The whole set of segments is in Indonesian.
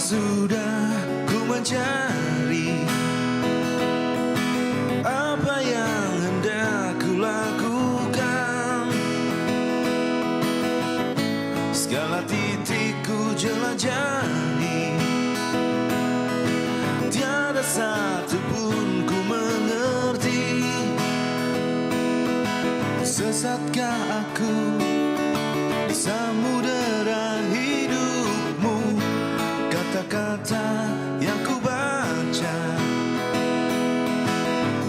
sudah ku mencari apa yang hendak ku lakukan. Segala titik ku jelajahi, tiada satu pun ku mengerti. Sesatkah aku di samudera hidupmu? Kata-kata yang ku baca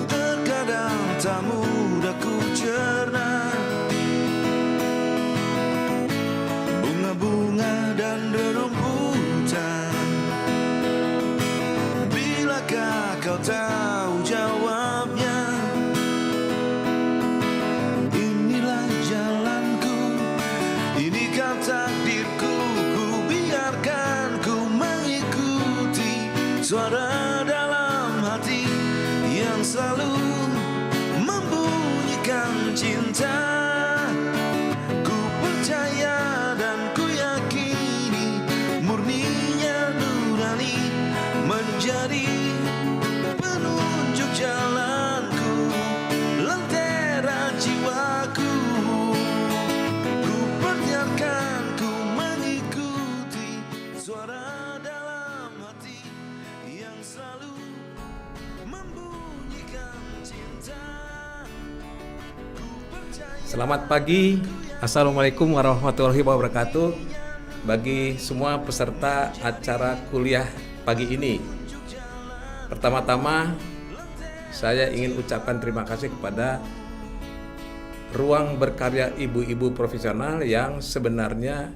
terkadang tak mudah ku cerna. Bunga-bunga dan rerumputan, bilakah kau tahu jawabnya? Inilah jalanku, inikah takdirku. Ku biarkan ku mengikuti suara dalam hati yang selalu membunyikan cinta. Ku percaya dan ku yakini murninya nurani menjadi penunjuk jalanku, lentera jiwaku. Ku biarkan ku mengikuti suara dalam hati yang selalu membunyikan cinta. Ku percaya. Selamat pagi, Assalamualaikum warahmatullahi wabarakatuh. Bagi semua peserta acara kuliah pagi ini, pertama-tama saya ingin ucapkan terima kasih kepada Ruang Berkarya Ibu-Ibu Profesional yang sebenarnya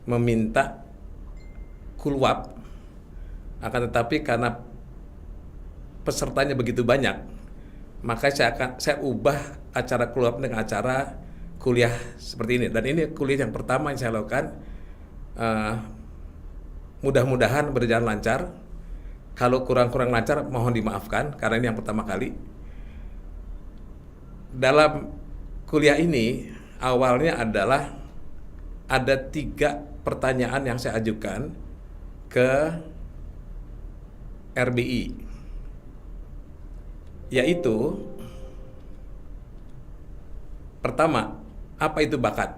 meminta kulwap, akan tetapi karena pesertanya begitu banyak, maka saya ubah acara kulwap dengan acara kuliah seperti ini. Dan ini kuliah yang pertama yang saya lakukan. Mudah-mudahan berjalan lancar. Kalau kurang-kurang lancar mohon dimaafkan karena ini yang pertama kali. Dalam kuliah ini awalnya adalah ada 3 pertanyaan yang saya ajukan ke RBI, yaitu pertama, apa itu bakat?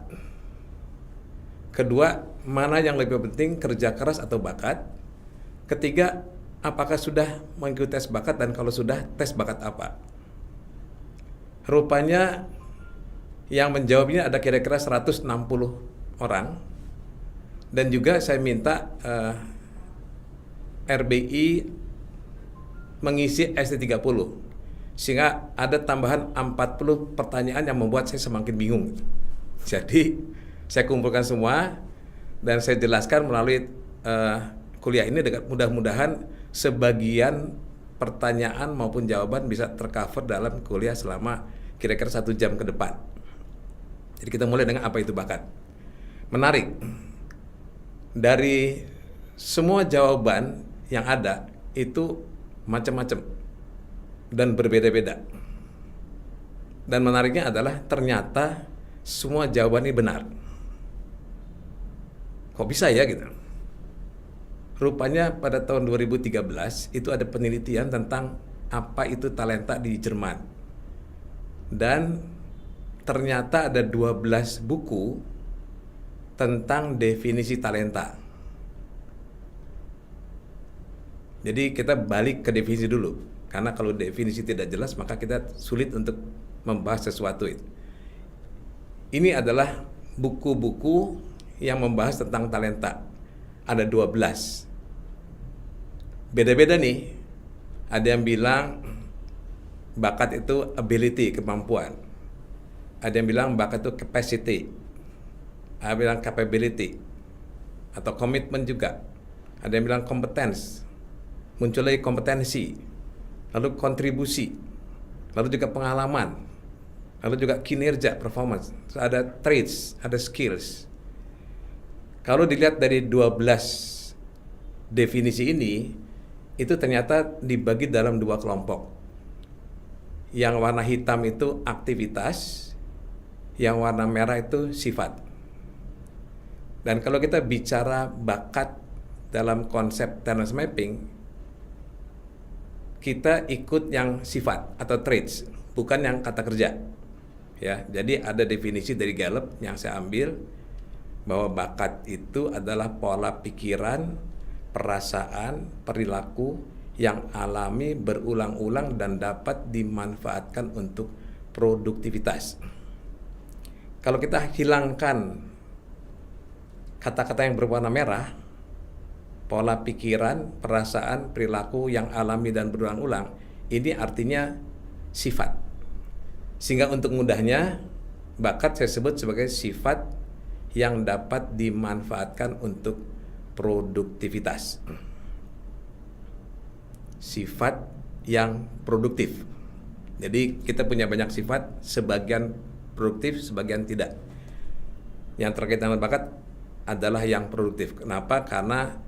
Kedua, mana yang lebih penting, kerja keras atau bakat? Ketiga, apakah sudah mengikuti tes bakat, dan kalau sudah, tes bakat apa? Rupanya yang menjawabnya ada kira-kira 160 orang. Dan juga saya minta RBI mengisi ST30, sehingga ada tambahan 40 pertanyaan yang membuat saya semakin bingung. Jadi saya kumpulkan semua dan saya jelaskan melalui kuliah ini, dengan mudah-mudahan sebagian pertanyaan maupun jawaban bisa tercover dalam kuliah selama kira-kira 1 jam ke depan. Jadi kita mulai dengan apa itu bakat. Menarik, dari semua jawaban yang ada itu macam-macam dan berbeda-beda. Dan menariknya adalah ternyata semua jawaban ini benar. Kok bisa ya gitu? Rupanya pada tahun 2013 itu ada penelitian tentang apa itu talenta di Jerman. Dan ternyata ada 12 buku tentang definisi talenta. Jadi kita balik ke definisi dulu, karena kalau definisi tidak jelas maka kita sulit untuk membahas sesuatu itu. Ini adalah buku-buku yang membahas tentang talenta. Ada 12. Beda-beda nih. Ada yang bilang bakat itu ability, kemampuan. Ada yang bilang bakat itu capacity. Ada yang bilang capability atau komitmen juga. Ada yang bilang competence. Muncul lagi kompetensi. Lalu kontribusi. Lalu juga pengalaman. Lalu juga kinerja, performance. Terus ada traits, ada skills. Kalau dilihat dari 12 definisi ini, itu ternyata dibagi dalam 2 kelompok. Yang warna hitam itu aktivitas, yang warna merah itu sifat. Dan kalau kita bicara bakat dalam konsep talent mapping, kita ikut yang sifat atau traits, bukan yang kata kerja. Ya, jadi ada definisi dari Gallup yang saya ambil bahwa bakat itu adalah pola pikiran, perasaan, perilaku yang alami, berulang-ulang dan dapat dimanfaatkan untuk produktivitas. Kalau kita hilangkan kata-kata yang berwarna merah, pola pikiran, perasaan, perilaku yang alami dan berulang-ulang, ini artinya sifat. Sehingga untuk mudahnya, bakat saya sebut sebagai sifat yang dapat dimanfaatkan untuk produktivitas. Sifat yang produktif. Jadi kita punya banyak sifat, sebagian produktif, sebagian tidak. Yang terkait dengan bakat adalah yang produktif. Kenapa? Karena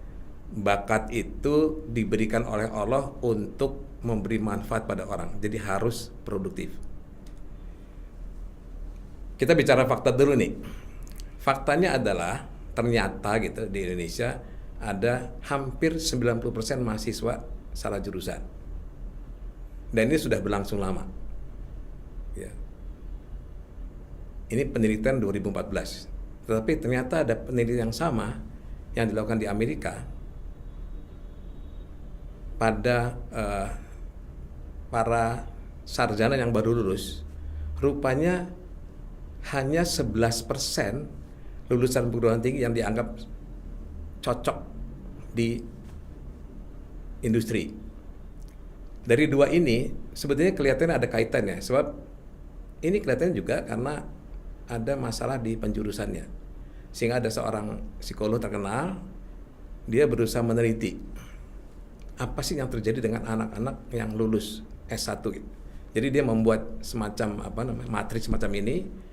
bakat itu diberikan oleh Allah untuk memberi manfaat pada orang. Jadi harus produktif. Kita bicara fakta dulu nih. Faktanya adalah ternyata gitu di Indonesia ada hampir 90% mahasiswa salah jurusan. Dan ini sudah berlangsung lama. Ya. Ini penelitian 2014. Tetapi ternyata ada penelitian yang sama yang dilakukan di Amerika pada para sarjana yang baru lulus. Rupanya hanya 11% lulusan perguruan tinggi yang dianggap cocok di industri. Dari dua ini sebetulnya kelihatannya ada kaitannya, sebab ini kelihatannya juga karena ada masalah di penjurusannya. Sehingga ada seorang psikolog terkenal, dia berusaha meneliti apa sih yang terjadi dengan anak-anak yang lulus S1 gitu. Jadi dia membuat semacam matriks semacam ini.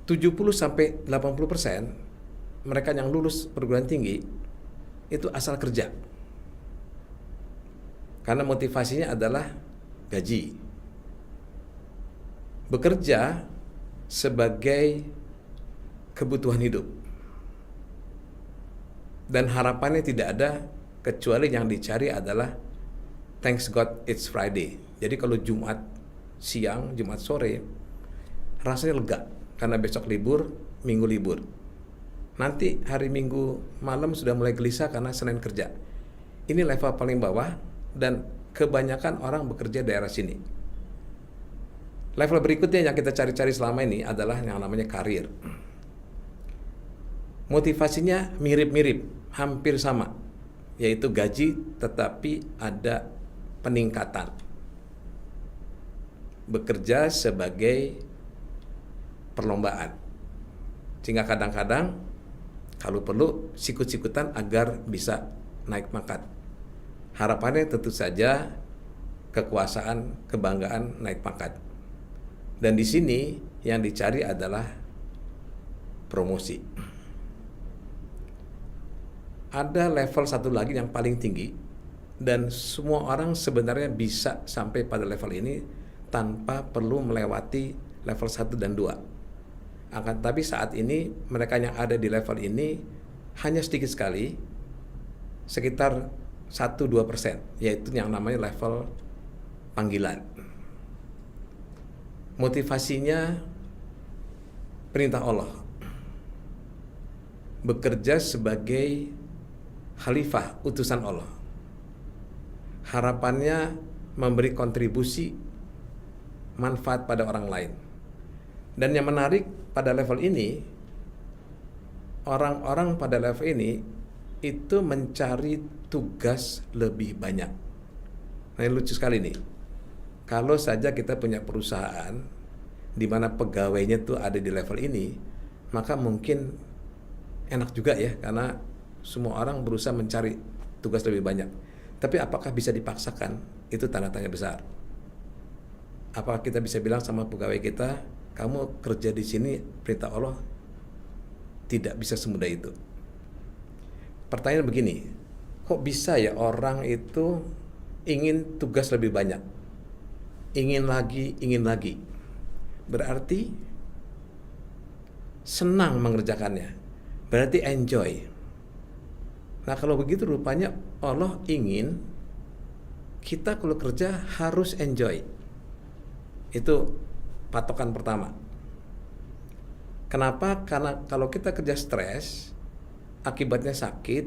70-80% mereka yang lulus perguruan tinggi itu asal kerja. Karena motivasinya adalah gaji. Bekerja sebagai kebutuhan hidup. Dan harapannya tidak ada kecuali yang dicari adalah thanks God it's Friday. Jadi kalau Jumat siang, Jumat sore rasanya lega karena besok libur, Minggu libur. Nanti hari Minggu malam sudah mulai gelisah karena Senin kerja. Ini level paling bawah dan kebanyakan orang bekerja daerah sini. Level berikutnya yang kita cari-cari selama ini adalah yang namanya karir. Motivasinya mirip-mirip, hampir sama, yaitu gaji tetapi ada peningkatan. Bekerja sebagai perlombaan. Sehingga kadang-kadang kalau perlu sikut-sikutan agar bisa naik pangkat. Harapannya tentu saja kekuasaan, kebanggaan, naik pangkat. Dan di sini yang dicari adalah promosi. Ada level satu lagi yang paling tinggi dan semua orang sebenarnya bisa sampai pada level ini tanpa perlu melewati level 1 dan 2. Akan tapi saat ini mereka yang ada di level ini hanya sedikit sekali, sekitar 1-2%, yaitu yang namanya level panggilan. Motivasinya perintah Allah. Bekerja sebagai khalifah utusan Allah. Harapannya memberi kontribusi manfaat pada orang lain. Dan yang menarik pada level ini, orang-orang pada level ini itu mencari tugas lebih banyak. Nah, ini lucu sekali nih. Kalau saja kita punya perusahaan di mana pegawainya tuh ada di level ini, maka mungkin enak juga ya, karena semua orang berusaha mencari tugas lebih banyak. Tapi apakah bisa dipaksakan? Itu tanda tanya besar. Apakah kita bisa bilang sama pegawai kita, kamu kerja di sini perintah Allah? Tidak bisa semudah itu. Pertanyaan begini, kok bisa ya orang itu ingin tugas lebih banyak? Ingin lagi. Berarti senang mengerjakannya. Berarti enjoy. Nah kalau begitu rupanya Allah ingin kita kalau kerja harus enjoy. Itu patokan pertama. Kenapa? Karena kalau kita kerja stres, akibatnya sakit,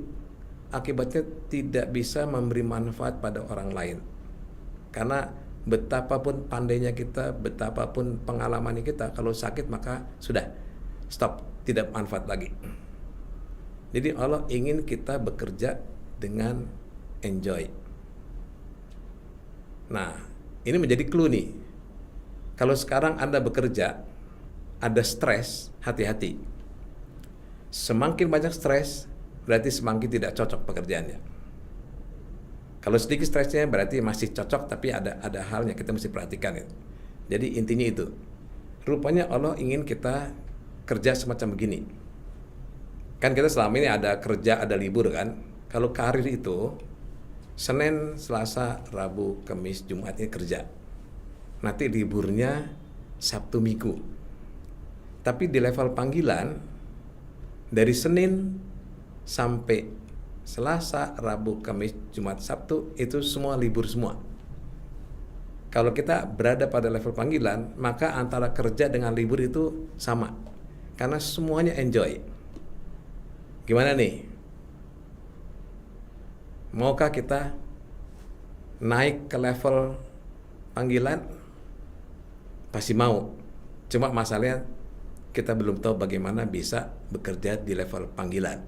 akibatnya tidak bisa memberi manfaat pada orang lain. Karena betapapun pandainya kita, betapapun pengalamannya kita, kalau sakit maka sudah, stop, tidak manfaat lagi. Jadi Allah ingin kita bekerja dengan enjoy. Nah, ini menjadi clue nih. Kalau sekarang Anda bekerja, ada stres, hati-hati. Semakin banyak stres, berarti semakin tidak cocok pekerjaannya. Kalau sedikit stresnya berarti masih cocok, tapi ada halnya kita mesti perhatikan itu. Jadi intinya itu. Rupanya Allah ingin kita kerja semacam begini. Kan kita selama ini ada kerja, ada libur kan. Kalau karir itu Senin, Selasa, Rabu, Kamis, Jumat ini kerja. Nanti liburnya Sabtu, Minggu. Tapi di level panggilan dari Senin sampai Selasa, Rabu, Kamis, Jumat, Sabtu itu semua libur semua. Kalau kita berada pada level panggilan, maka antara kerja dengan libur itu sama. Karena semuanya enjoy. Gimana nih? Maukah kita naik ke level panggilan? Pasti mau. Cuma masalahnya kita belum tahu bagaimana bisa bekerja di level panggilan.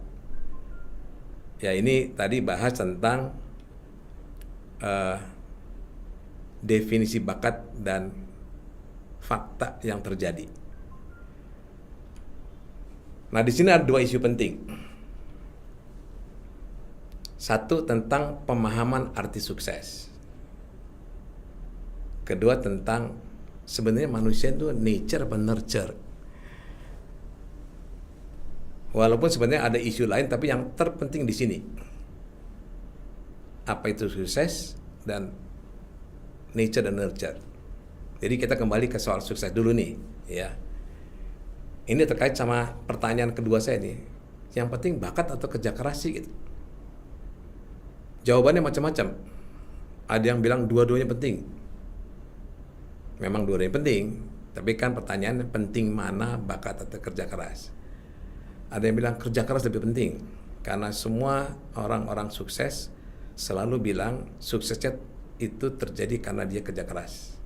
Ya ini tadi bahas tentang definisi bakat dan fakta yang terjadi. Nah di sini ada dua isu penting. Satu tentang pemahaman arti sukses. Kedua tentang sebenarnya manusia itu nature atau nurture. Walaupun sebenarnya ada isu lain, tapi yang terpenting di sini apa itu sukses dan nature dan nurture. Jadi kita kembali ke soal sukses dulu nih, ya. Ini terkait sama pertanyaan kedua saya nih. Yang penting bakat atau kerja keras sih gitu. Jawabannya macam-macam. Ada yang bilang dua-duanya penting. Memang dua-duanya penting, tapi kan pertanyaannya penting mana bakat atau kerja keras. Ada yang bilang kerja keras lebih penting karena semua orang-orang sukses selalu bilang suksesnya itu terjadi karena dia kerja keras.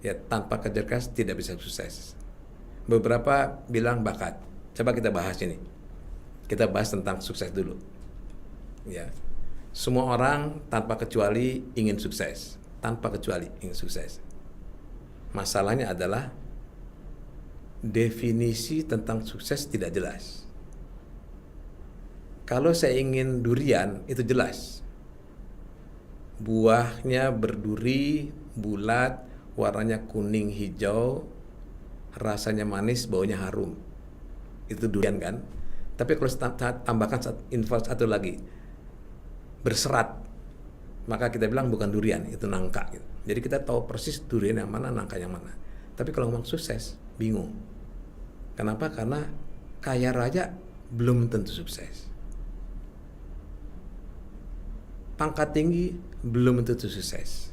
Ya, tanpa kerja keras tidak bisa sukses. Beberapa bilang bakat. Coba kita bahas ini. Kita bahas tentang sukses dulu. Ya. Semua orang tanpa kecuali ingin sukses. Tanpa kecuali ingin sukses. Masalahnya adalah definisi tentang sukses tidak jelas. Kalau saya ingin durian, itu jelas. Buahnya berduri, bulat, warnanya kuning hijau, rasanya manis, baunya harum. Itu durian kan? Tapi kalau tambahkan info satu lagi, berserat, maka kita bilang bukan durian, itu nangka. Gitu. Jadi kita tahu persis durian yang mana, nangka yang mana. Tapi kalau ngomong sukses, bingung. Kenapa? Karena kaya raya belum tentu sukses. Pangkat tinggi belum tentu sukses.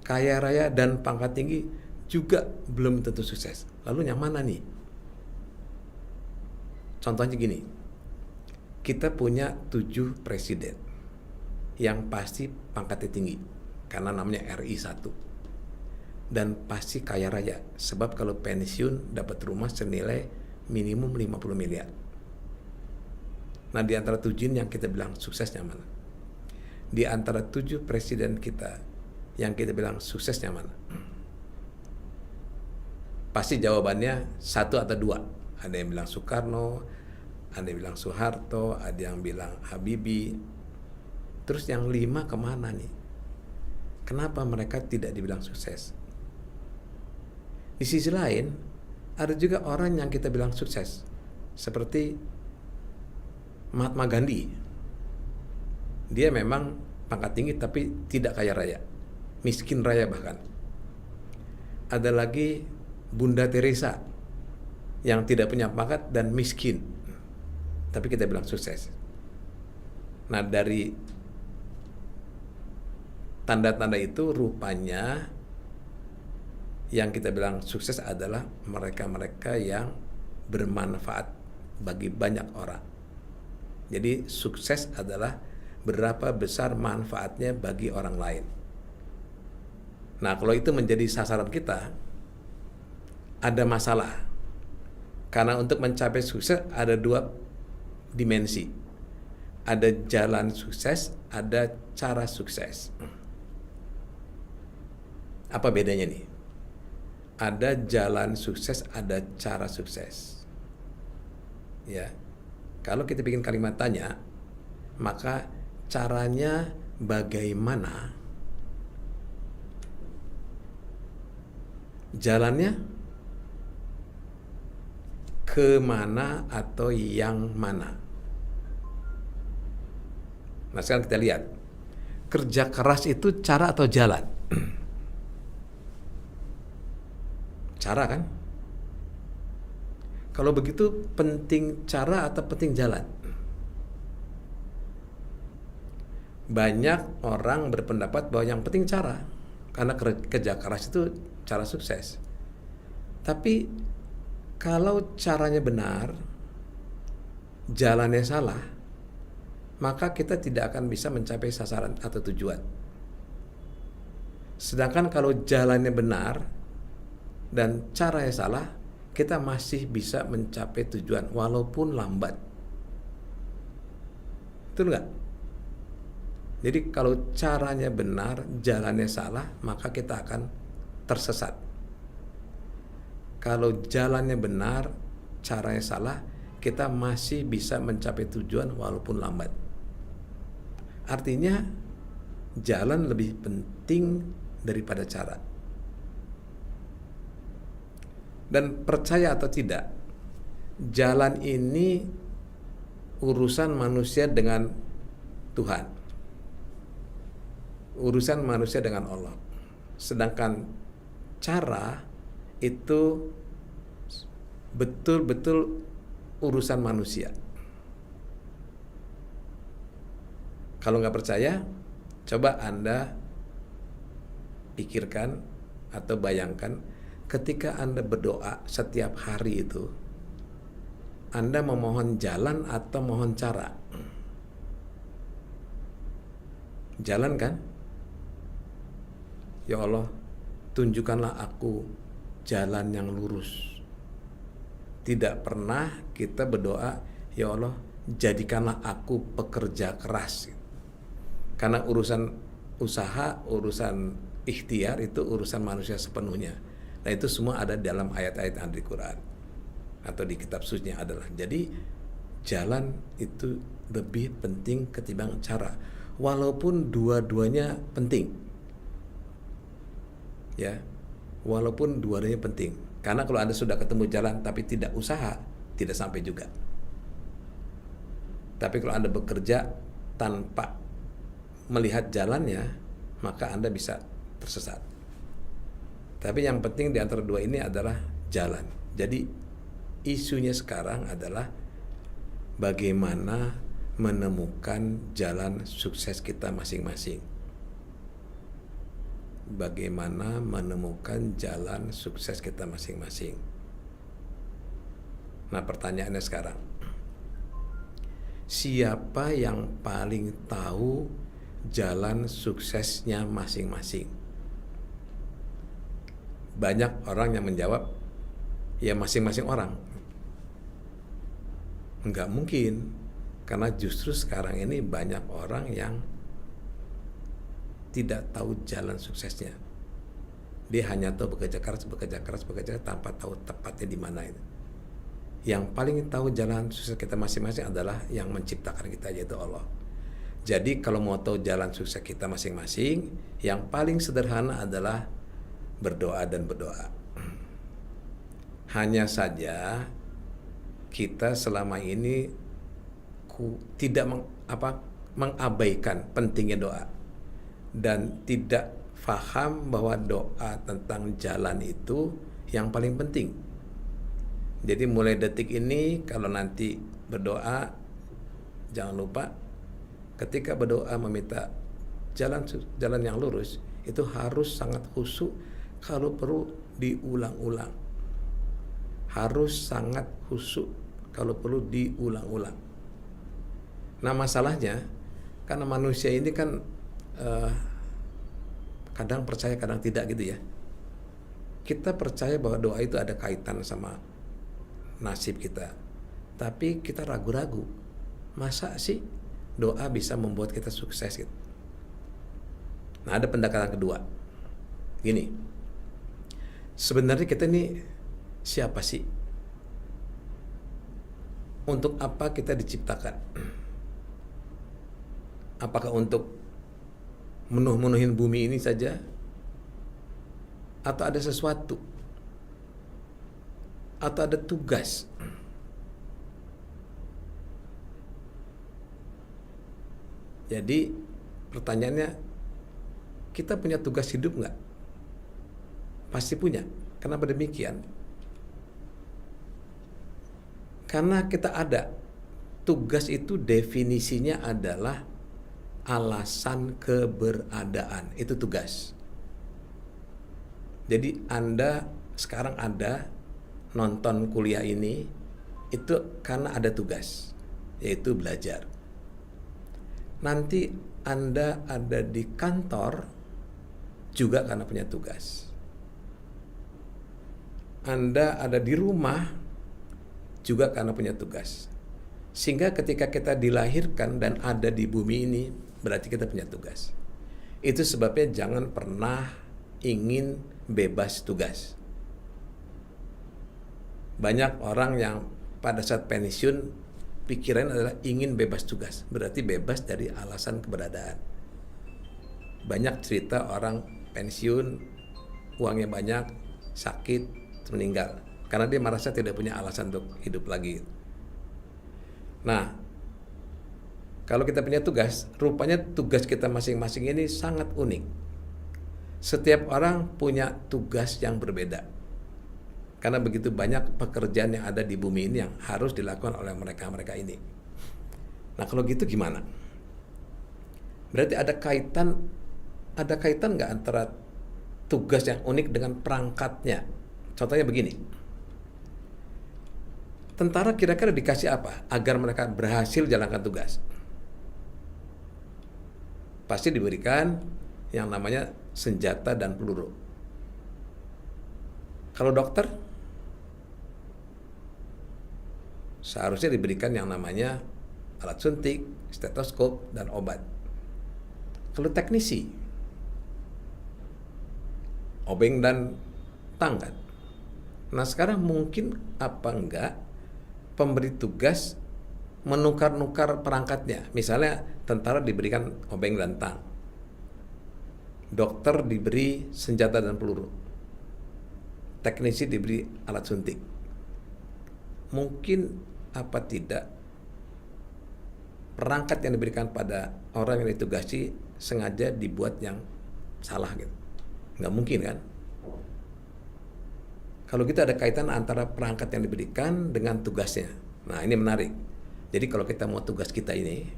Kaya raya dan pangkat tinggi juga belum tentu sukses. Lalu yang mana nih? Contohnya gini, kita punya 7 presiden yang pasti pangkatnya tinggi karena namanya RI 1 dan pasti kaya raya sebab kalau pensiun dapat rumah senilai minimum 50 miliar. Nah di antara 7 yang kita bilang suksesnya mana? Di antara 7 presiden kita yang kita bilang suksesnya mana? Pasti jawabannya 1 atau 2. Ada yang bilang Soekarno, ada yang bilang Soeharto, ada yang bilang Habibie. Terus yang 5 kemana nih? Kenapa mereka tidak dibilang sukses? Di sisi lain, ada juga orang yang kita bilang sukses. Seperti Mahatma Gandhi. Dia memang pangkat tinggi tapi tidak kaya raya. Miskin raya bahkan. Ada lagi Bunda Teresa yang tidak punya pangkat dan miskin. tapi kita bilang sukses. Nah, dari tanda-tanda itu rupanya yang kita bilang sukses adalah mereka-mereka yang bermanfaat bagi banyak orang. Jadi sukses adalah berapa besar manfaatnya bagi orang lain. Nah, kalau itu menjadi sasaran kita, ada masalah. Karena untuk mencapai sukses ada dua dimensi. Ada jalan sukses, ada cara sukses. Apa bedanya nih? Ada jalan sukses, ada cara sukses. Ya. Kalau kita bikin kalimat tanya, maka caranya bagaimana? Jalannya kemana atau yang mana? Nah, sekarang kita lihat. Kerja keras itu cara atau jalan? Cara kan? Kalau begitu penting cara atau penting jalan? Banyak orang berpendapat bahwa yang penting cara, karena kerja keras itu cara sukses. Tapi kalau caranya benar, jalannya salah, maka kita tidak akan bisa mencapai sasaran atau tujuan. Sedangkan kalau jalannya benar dan caranya salah, kita masih bisa mencapai tujuan walaupun lambat. Betul nggak? Jadi kalau caranya benar, jalannya salah, maka kita akan tersesat. Kalau jalannya benar, caranya salah, kita masih bisa mencapai tujuan walaupun lambat. Artinya jalan lebih penting daripada cara. Dan percaya atau tidak, jalan ini urusan manusia dengan Tuhan. Urusan manusia dengan Allah. Sedangkan cara itu betul-betul urusan manusia. Kalau nggak percaya, coba Anda pikirkan atau bayangkan ketika Anda berdoa setiap hari itu, Anda memohon jalan atau mohon cara? Jalan kan? Ya Allah, tunjukkanlah aku jalan yang lurus. Tidak pernah kita berdoa, ya Allah, jadikanlah aku pekerja keras. Karena urusan usaha, urusan ikhtiar itu urusan manusia sepenuhnya. Nah, itu semua ada dalam ayat-ayat Al-Quran atau di kitab sucinya adalah. Jadi jalan itu lebih penting ketimbang cara, walaupun dua-duanya penting. Ya, walaupun dua-duanya penting. Karena kalau Anda sudah ketemu jalan tapi tidak usaha, tidak sampai juga. Tapi kalau Anda bekerja tanpa melihat jalannya, maka Anda bisa tersesat. Tapi yang penting di antara dua ini adalah jalan. Jadi isunya sekarang adalah bagaimana menemukan jalan sukses kita masing-masing. Bagaimana menemukan jalan sukses kita masing-masing. Nah, pertanyaannya sekarang, siapa yang paling tahu jalan suksesnya masing-masing? Banyak orang yang menjawab, ya masing-masing orang. Enggak mungkin, karena justru sekarang ini banyak orang yang tidak tahu jalan suksesnya. Dia hanya tahu bekerja keras tanpa tahu tepatnya di mana itu. Yang paling tahu jalan sukses kita masing-masing adalah yang menciptakan kita, yaitu Allah. Jadi kalau mau tahu jalan sukses kita masing-masing, yang paling sederhana adalah berdoa dan berdoa. Hanya saja kita selama ini tidak mengabaikan pentingnya doa dan tidak faham bahwa doa tentang jalan itu yang paling penting. Jadi mulai detik ini kalau nanti berdoa, jangan lupa ketika berdoa meminta jalan yang lurus itu harus sangat khusyuk, kalau perlu diulang-ulang. Harus sangat khusyuk, kalau perlu diulang-ulang. Nah masalahnya karena manusia ini kan kadang percaya kadang tidak gitu ya. Kita percaya bahwa doa itu ada kaitan sama nasib kita, tapi kita ragu-ragu. Masa sih doa bisa membuat kita sukses gitu? Nah ada pendekatan kedua. Gini, sebenarnya kita ini siapa sih? Untuk apa kita diciptakan? Apakah untuk menuhin bumi ini saja? Atau ada sesuatu? Atau ada tugas? Jadi pertanyaannya, kita punya tugas hidup nggak? Pasti punya. Kenapa demikian? Karena kita ada. Tugas itu definisinya adalah alasan keberadaan. Itu tugas. Jadi Anda sekarang ada nonton kuliah ini, itu karena ada tugas, yaitu belajar. Nanti Anda ada di kantor juga karena punya tugas. Anda ada di rumah juga karena punya tugas. Sehingga ketika kita dilahirkan dan ada di bumi ini, berarti kita punya tugas. Itu sebabnya jangan pernah ingin bebas tugas. Banyak orang yang pada saat pensiun pikiran adalah ingin bebas tugas, berarti bebas dari alasan keberadaan. Banyak cerita orang pensiun, uangnya banyak, sakit, meninggal karena dia merasa tidak punya alasan untuk hidup lagi. Nah, kalau kita punya tugas, rupanya tugas kita masing-masing ini sangat unik. Setiap orang punya tugas yang berbeda. Karena begitu banyak pekerjaan yang ada di bumi ini yang harus dilakukan oleh mereka-mereka ini. Nah, kalau gitu gimana? Berarti ada kaitan nggak antara tugas yang unik dengan perangkatnya? Contohnya begini. Tentara kira-kira dikasih apa agar mereka berhasil jalankan tugas? Pasti diberikan yang namanya senjata dan peluru. Kalau dokter, seharusnya diberikan yang namanya alat suntik, stetoskop, dan obat. Kalau teknisi, obeng dan tangan. Nah sekarang mungkin apa enggak pemberi tugas menukar-nukar perangkatnya. Misalnya tentara diberikan obeng dan tang, dokter diberi senjata dan peluru, teknisi diberi alat suntik. Mungkin apa tidak perangkat yang diberikan pada orang yang ditugasi sengaja dibuat yang salah gitu? Nggak mungkin kan? Kalau kita ada kaitan antara perangkat yang diberikan dengan tugasnya. Nah ini menarik. Jadi kalau kita mau tugas kita ini,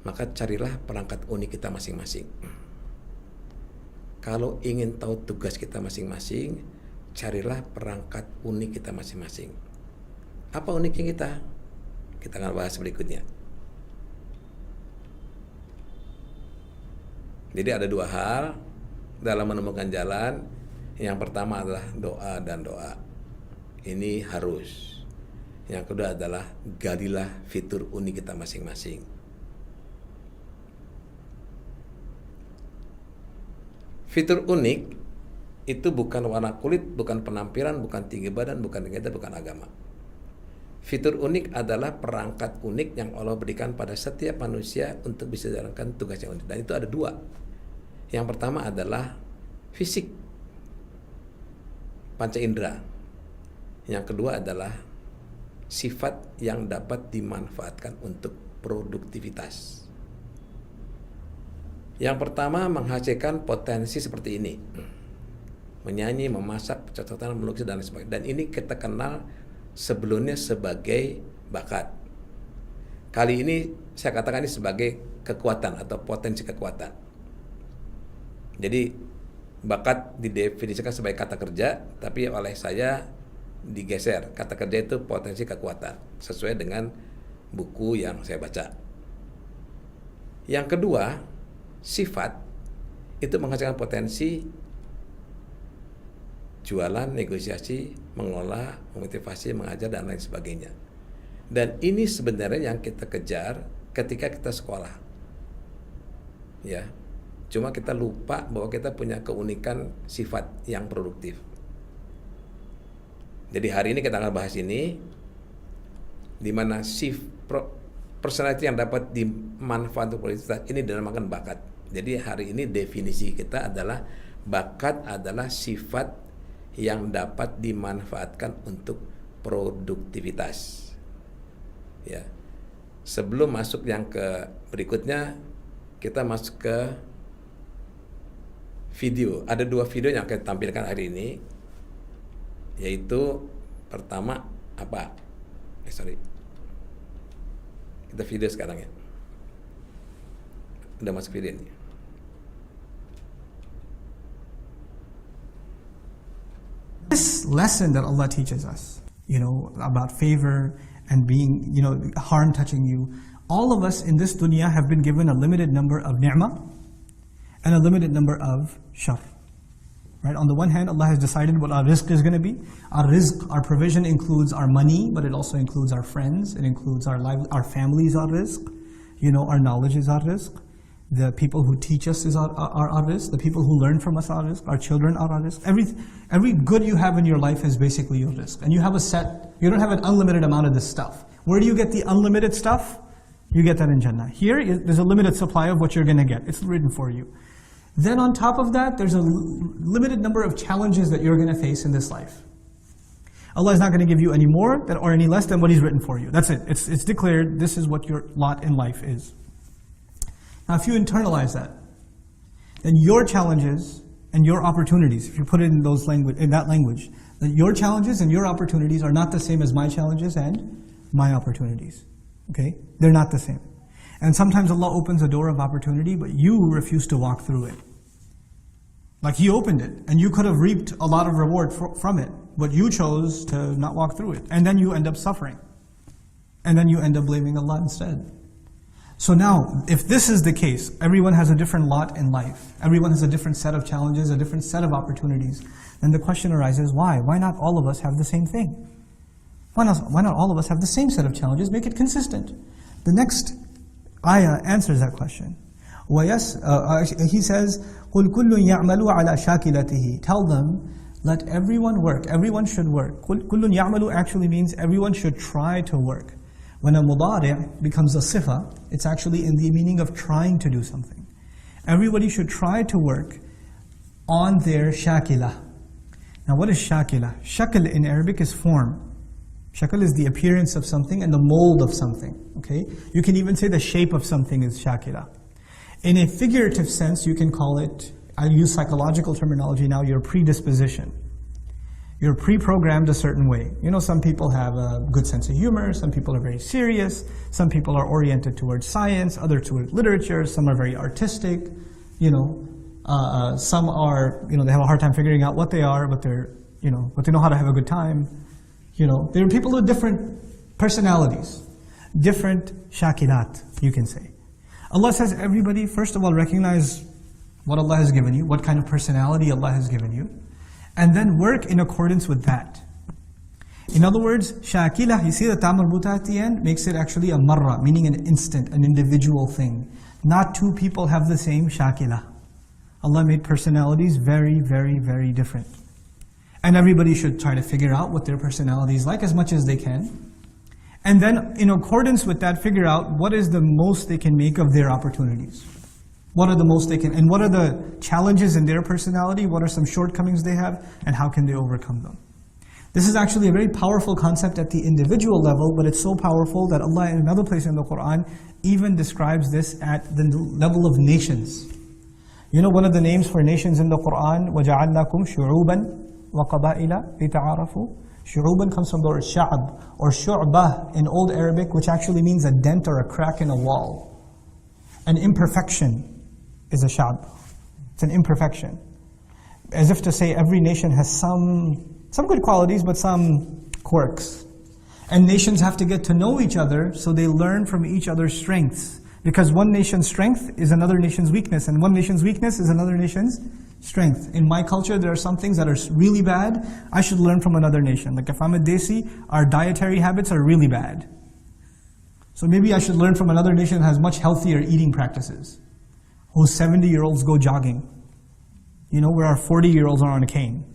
maka carilah perangkat unik kita masing-masing. Kalau ingin tahu tugas kita masing-masing, carilah perangkat unik kita masing-masing. Apa uniknya kita? Kita akan bahas berikutnya. Jadi ada dua hal dalam menemukan jalan. Yang pertama adalah doa dan doa. Ini harus. Yang kedua adalah galilah fitur unik kita masing-masing. Fitur unik itu bukan warna kulit, bukan penampilan, bukan tinggi badan, bukan tinggi badan, bukan agama. Fitur unik adalah perangkat unik yang Allah berikan pada setiap manusia untuk bisa jalankan tugas yang unik. Dan itu ada dua. Yang pertama adalah fisik, panca indera. Yang kedua adalah sifat yang dapat dimanfaatkan untuk produktivitas. Yang pertama menghasilkan potensi seperti ini. Menyanyi, memasak, catatan, melukis, dan sebagainya. Dan ini kita kenal sebelumnya sebagai bakat. Kali ini saya katakan ini sebagai kekuatan atau potensi kekuatan. Jadi bakat didefinisikan sebagai kata kerja, tapi oleh saya digeser. Kata kerja itu potensi kekuatan sesuai dengan buku yang saya baca. Yang kedua, sifat itu menghasilkan potensi jualan, negosiasi, mengelola, memotivasi, mengajar, dan lain sebagainya. Dan ini sebenarnya yang kita kejar ketika kita sekolah. Ya, cuma kita lupa bahwa kita punya keunikan sifat yang produktif. Jadi hari ini kita akan bahas ini, di mana personality yang dapat dimanfaatkan untuk produktivitas ini dinamakan bakat. Jadi hari ini definisi kita adalah bakat adalah sifat yang dapat dimanfaatkan untuk produktivitas. Ya. Sebelum masuk yang ke berikutnya, kita masuk ke video. Ada 2 video yang akan tampilkan hari ini, yaitu pertama apa? Kita video sekarang ya. Udah masuk video ini. This lesson that Allah teaches us, about favor and being, harm touching you, all of us in this dunya have been given a limited number of ni'mah and a limited number of shar. Right? On the one hand, Allah has decided what our rizq is going to be. Our rizq, our provision includes our money, but it also includes our friends. It includes our families, our rizq. Our knowledge is our rizq. The people who teach us is our rizq. The people who learn from us are our rizq. Our children are our rizq. Every good you have in your life is basically your rizq. And you don't have an unlimited amount of this stuff. Where do you get the unlimited stuff? You get that in Jannah. Here, there's a limited supply of what you're going to get. It's written for you. Then on top of that, there's a limited number of challenges that you're going to face in this life. Allah is not going to give you any more or any less than what He's written for you. That's it. It's declared, this is what your lot in life is. Now if you internalize that, then your challenges and your opportunities, if you put it in that language, then your challenges and your opportunities are not the same as my challenges and my opportunities. Okay? They're not the same. And sometimes Allah opens a door of opportunity, but you refuse to walk through it. Like He opened it, and you could have reaped a lot of reward from it, but you chose to not walk through it. And then you end up suffering. And then you end up blaming Allah instead. So now, if this is the case, everyone has a different lot in life. Everyone has a different set of challenges, a different set of opportunities. Then the question arises, why? Why not all of us have the same thing? Why not all of us have the same set of challenges? Make it consistent. The next ayah answers that question. He says, قُلْ كُلٌّ يَعْمَلُ عَلَى شَاكِلَتِهِ. Tell them, let everyone work. Everyone should work. كُلٌّ يَعْمَلُ actually means everyone should try to work. When a mudari' becomes a sifa, it's actually in the meaning of trying to do something. Everybody should try to work on their shakila. Now what is shakila? Shakl in Arabic is form. Shakl is the appearance of something and the mold of something. Okay? You can even say the shape of something is shakila. In a figurative sense, you can call it, I use psychological terminology now, your predisposition. You're pre-programmed a certain way. Some people have a good sense of humor, some people are very serious, some people are oriented towards science, others towards literature, some are very artistic, some are, they have a hard time figuring out what they are, but they know how to have a good time. There are people with different personalities, different shakilat, you can say. Allah says everybody, first of all, recognize what Allah has given you, what kind of personality Allah has given you, and then work in accordance with that. In other words, shakilah, you see the ta marbuta at the end, makes it actually a marra, meaning an instant, an individual thing. Not two people have the same shakilah. Allah made personalities very, very, very different. And everybody should try to figure out what their personality is like as much as they can. And then, in accordance with that, figure out what is the most they can make of their opportunities. What are the most they can, and what are the challenges in their personality, what are some shortcomings they have, and how can they overcome them. This is actually a very powerful concept at the individual level, but it's so powerful that Allah in another place in the Quran even describes this at the level of nations. One of the names for nations in the Quran, وَجَعَلْنَاكُمْ شُعُوبًا وَقَبَائِلَ لِتَعَارَفُوا. Shu'uban comes from the word sha'ab or shu'bah in Old Arabic, which actually means a dent or a crack in a wall. An imperfection is a sha'ab. It's an imperfection. As if to say every nation has some good qualities, but some quirks. And nations have to get to know each other so they learn from each other's strengths. Because one nation's strength is another nation's weakness, and one nation's weakness is another nation's strength. In my culture, there are some things that are really bad. I should learn from another nation. Like if I'm a Desi, our dietary habits are really bad. So maybe I should learn from another nation that has much healthier eating practices. Whose 70-year-olds go jogging. You know, where our 40-year-olds are on a cane.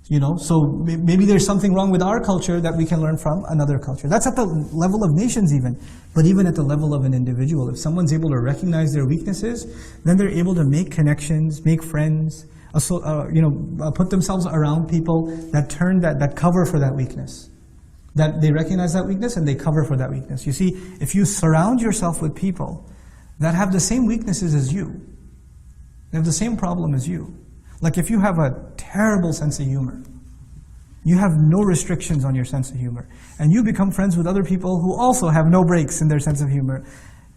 You know, so maybe there's something wrong with our culture that we can learn from another culture. That's at the level of nations even. But even at the level of an individual, if someone's able to recognize their weaknesses, then they're able to make connections, make friends, put themselves around people that that cover for that weakness. That they recognize that weakness and they cover for that weakness. You see, if you surround yourself with people that have the same weaknesses as you, they have the same problem as you. Like if you have a terrible sense of humor, you have no restrictions on your sense of humor, and you become friends with other people who also have no breaks in their sense of humor,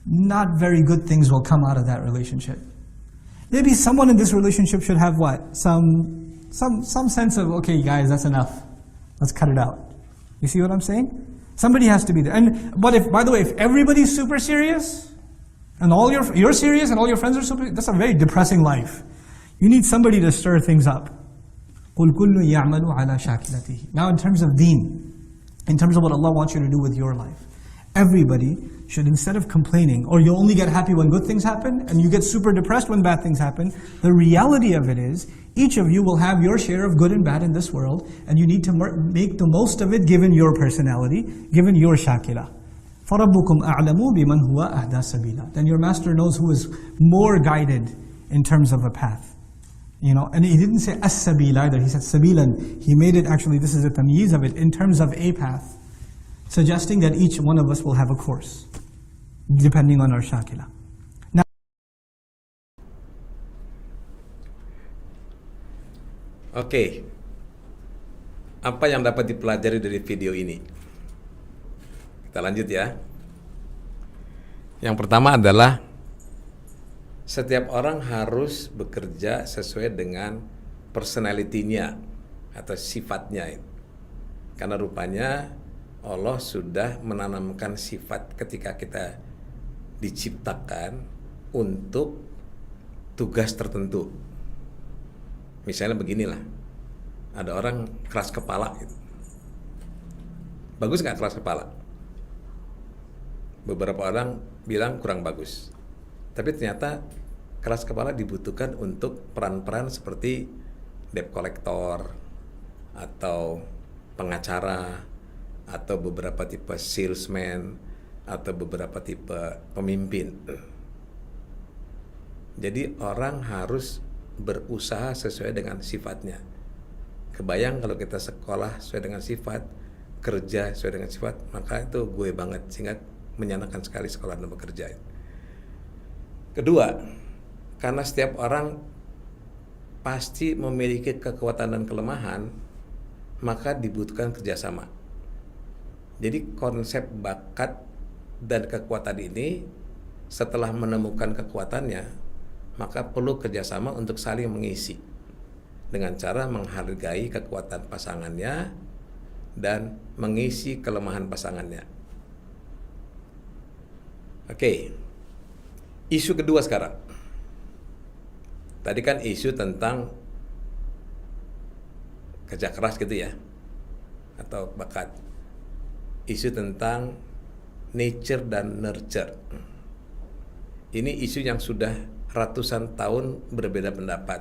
not very good things will come out of that relationship. Maybe someone in this relationship should have what? Some sense of, okay guys, that's enough. Let's cut it out. You see what I'm saying? Somebody has to be there. But by the way, if everybody's super serious, and you're serious and all your friends are super, that's a very depressing life. You need somebody to stir things up. قُلْ كُلٌّ يَعْمَلُ عَلَى شَاكِلَتِهِ. Now in terms of deen, in terms of what Allah wants you to do with your life, everybody should, instead of complaining, or you only get happy when good things happen, and you get super depressed when bad things happen, the reality of it is, each of you will have your share of good and bad in this world, and you need to make the most of it given your personality, given your shakila. فَرَبُّكُمْ أَعْلَمُ بِمَنْ هُوَ أَهْدَى سَبِيلًا. Then your master knows who is more guided in terms of a path. You know, and he didn't say as-sabil either, he said sabilan. He made it actually, this is a tamyiz of it, in terms of a path, suggesting that each one of us will have a course, depending on our shakila. Now, Oke, apa yang dapat dipelajari dari video ini? Kita lanjut ya. Yang pertama adalah setiap orang harus bekerja sesuai dengan personality-nya atau sifatnya. Karena rupanya Allah sudah menanamkan sifat ketika kita diciptakan untuk tugas tertentu. Misalnya beginilah, ada orang keras kepala gitu. Bagus nggak keras kepala? Beberapa orang bilang kurang bagus. Tapi ternyata keras kepala dibutuhkan untuk peran-peran seperti debt collector atau pengacara atau beberapa tipe salesman atau beberapa tipe pemimpin. Jadi orang harus berusaha sesuai dengan sifatnya. Kebayang kalau kita sekolah sesuai dengan sifat, kerja sesuai dengan sifat, maka itu gue banget, sehingga menyenangkan sekali sekolah dan bekerja. Kedua, karena setiap orang pasti memiliki kekuatan dan kelemahan, maka dibutuhkan kerjasama. Jadi konsep bakat dan kekuatan ini, setelah menemukan kekuatannya, maka perlu kerjasama untuk saling mengisi dengan cara menghargai kekuatan pasangannya dan mengisi kelemahan pasangannya. Oke. Isu kedua sekarang. Tadi kan isu tentang kerja keras gitu ya, atau bakat. Isu tentang nature dan nurture. Ini isu yang sudah ratusan tahun berbeda pendapat.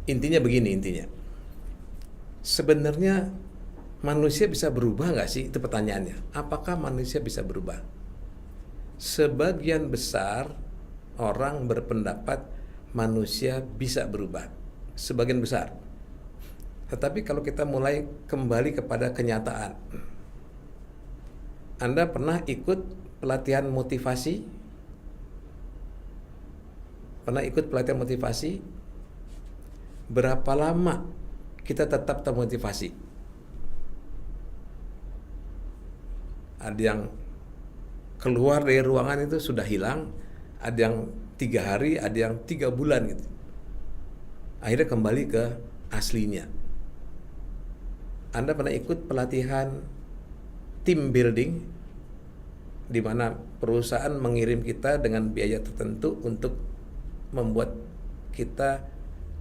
Intinya begini, sebenarnya manusia bisa berubah nggak sih? Itu pertanyaannya. Apakah manusia bisa berubah? Sebagian besar orang berpendapat manusia bisa berubah. Sebagian besar. Tetapi kalau kita mulai kembali kepada kenyataan. Anda pernah ikut pelatihan motivasi? Pernah ikut pelatihan motivasi? Berapa lama kita tetap termotivasi. Ada yang keluar dari ruangan itu sudah hilang, ada yang 3 hari, ada yang 3 bulan gitu. Akhirnya kembali ke aslinya. Anda pernah ikut pelatihan team building di mana perusahaan mengirim kita dengan biaya tertentu untuk membuat kita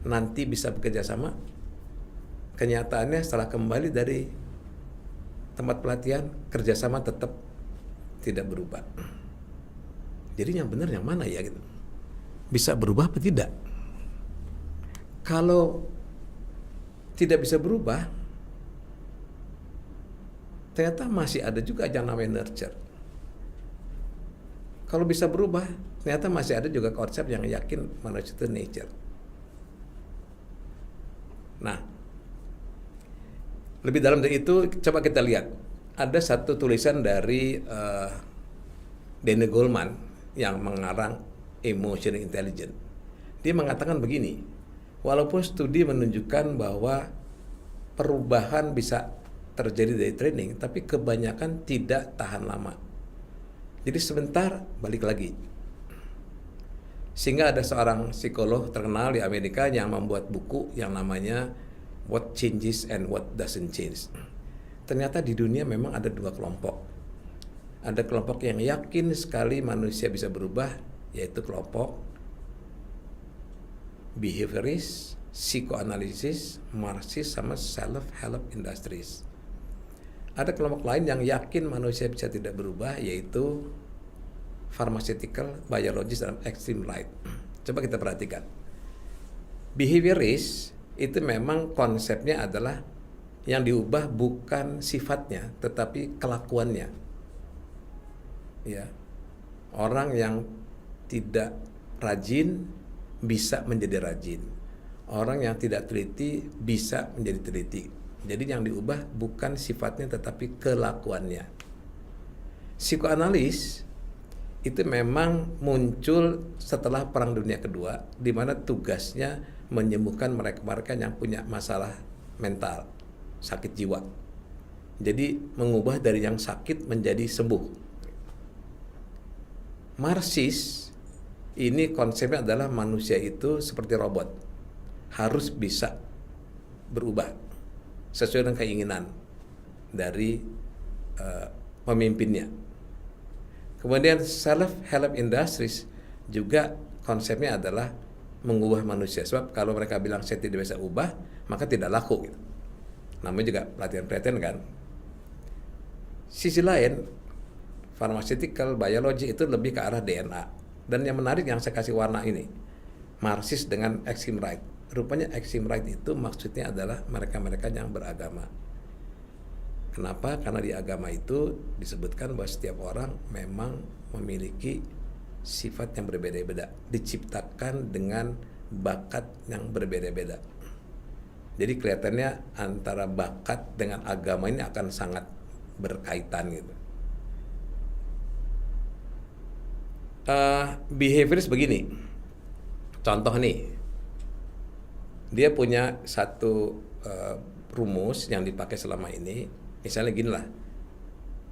nanti bisa bekerja sama? Kenyataannya setelah kembali dari tempat pelatihan, kerjasama tetap tidak berubah. Jadi yang benar yang mana ya gitu? Bisa berubah atau tidak? Kalau tidak bisa berubah, ternyata masih ada juga yang namanya nurture. Kalau bisa berubah, ternyata masih ada juga konsep yang yakin manusia itu nature. Nah, lebih dalam dari itu, coba kita lihat. Ada satu tulisan dari Danny Goleman yang mengarang Emotional Intelligence. Dia mengatakan begini, walaupun studi menunjukkan bahwa perubahan bisa terjadi dari training, tapi kebanyakan tidak tahan lama. Jadi sebentar balik lagi. Sehingga ada seorang psikolog terkenal di Amerika yang membuat buku yang namanya What Changes and What Doesn't Change. Ternyata di dunia memang ada 2 kelompok. Ada kelompok yang yakin sekali manusia bisa berubah, yaitu kelompok behavioris, psikoanalisis, marxis, sama self-help industries. Ada kelompok lain yang yakin manusia bisa tidak berubah, yaitu pharmaceutical, biologis, dan extreme right. Coba kita perhatikan. Behavioris itu memang konsepnya adalah yang diubah bukan sifatnya, tetapi kelakuannya. Ya, orang yang tidak rajin bisa menjadi rajin. Orang yang tidak teliti bisa menjadi teliti. Jadi yang diubah bukan sifatnya tetapi kelakuannya. Psikoanalis itu memang muncul setelah Perang Dunia Kedua, di mana tugasnya menyembuhkan mereka-mereka yang punya masalah mental, sakit jiwa. Jadi mengubah dari yang sakit menjadi sembuh. Marxis ini konsepnya adalah manusia itu seperti robot, harus bisa berubah sesuai dengan keinginan dari pemimpinnya. Kemudian self-help industries juga konsepnya adalah mengubah manusia. Sebab kalau mereka bilang saya tidak bisa ubah, maka tidak laku. Gitu. Namanya juga pelatihan-pelatihan kan. Sisi lain, pharmaceutical, biology itu lebih ke arah DNA. Dan yang menarik yang saya kasih warna ini, Marxis dengan extreme right. Rupanya extreme right itu maksudnya adalah mereka-mereka yang beragama. Kenapa? Karena di agama itu disebutkan bahwa setiap orang memang memiliki sifat yang berbeda-beda, diciptakan dengan bakat yang berbeda-beda. Jadi kelihatannya antara bakat dengan agama ini akan sangat berkaitan gitu. Behavioris begini, contoh nih, dia punya satu rumus yang dipakai selama ini. Misalnya gini lah,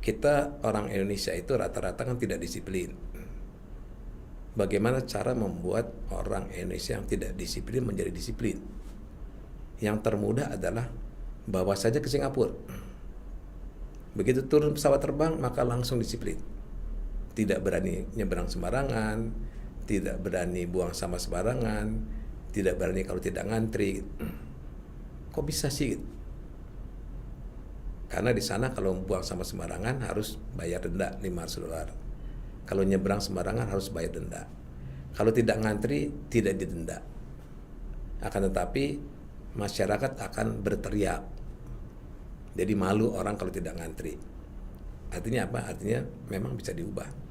kita orang Indonesia itu rata-rata kan tidak disiplin. Bagaimana cara membuat orang Indonesia yang tidak disiplin menjadi disiplin? Yang termudah adalah bawa saja ke Singapura. Begitu turun pesawat terbang, maka langsung disiplin. Tidak berani nyeberang sembarangan, tidak berani buang sampah sembarangan, tidak berani kalau tidak ngantri. Kok bisa sih? Karena di sana kalau buang sampah sembarangan harus bayar denda $500. Kalau nyeberang sembarangan harus bayar denda. Kalau tidak ngantri tidak didenda. Akan tetapi masyarakat akan berteriak. Jadi malu orang kalau tidak ngantri. Artinya apa? Artinya memang bisa diubah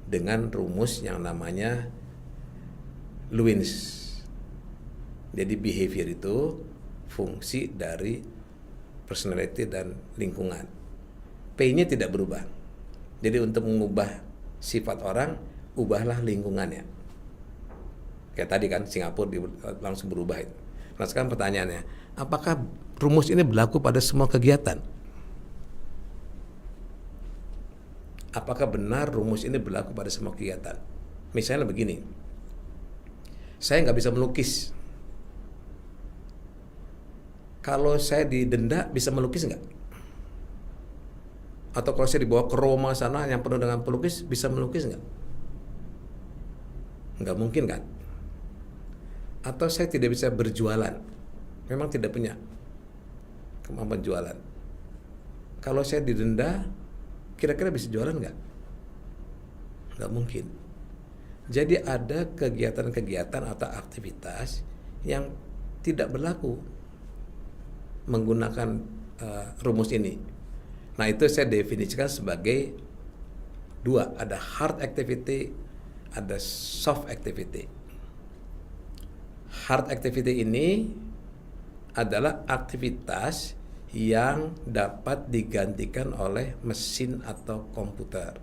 dengan rumus yang namanya Lewins. Jadi behavior itu fungsi dari personality dan lingkungan. P-nya tidak berubah. Jadi untuk mengubah sifat orang, ubahlah lingkungannya. Kayak tadi kan Singapura langsung berubah itu. Nah sekarang pertanyaannya, apakah rumus ini berlaku pada semua kegiatan? Apakah benar rumus ini berlaku pada semua kegiatan? Misalnya begini, saya nggak bisa melukis. Kalau saya didenda, bisa melukis nggak? Atau kalau saya dibawa ke Roma sana yang penuh dengan pelukis, bisa melukis nggak? Nggak mungkin kan? Atau saya tidak bisa berjualan, memang tidak punya kemampuan jualan. Kalau saya didenda, kira-kira bisa jualan nggak? Nggak mungkin. Jadi ada kegiatan-kegiatan atau aktivitas yang tidak berlaku menggunakan rumus ini. Nah, itu saya definisikan sebagai dua, ada hard activity, ada soft activity. Hard activity ini adalah aktivitas yang dapat digantikan oleh mesin atau komputer.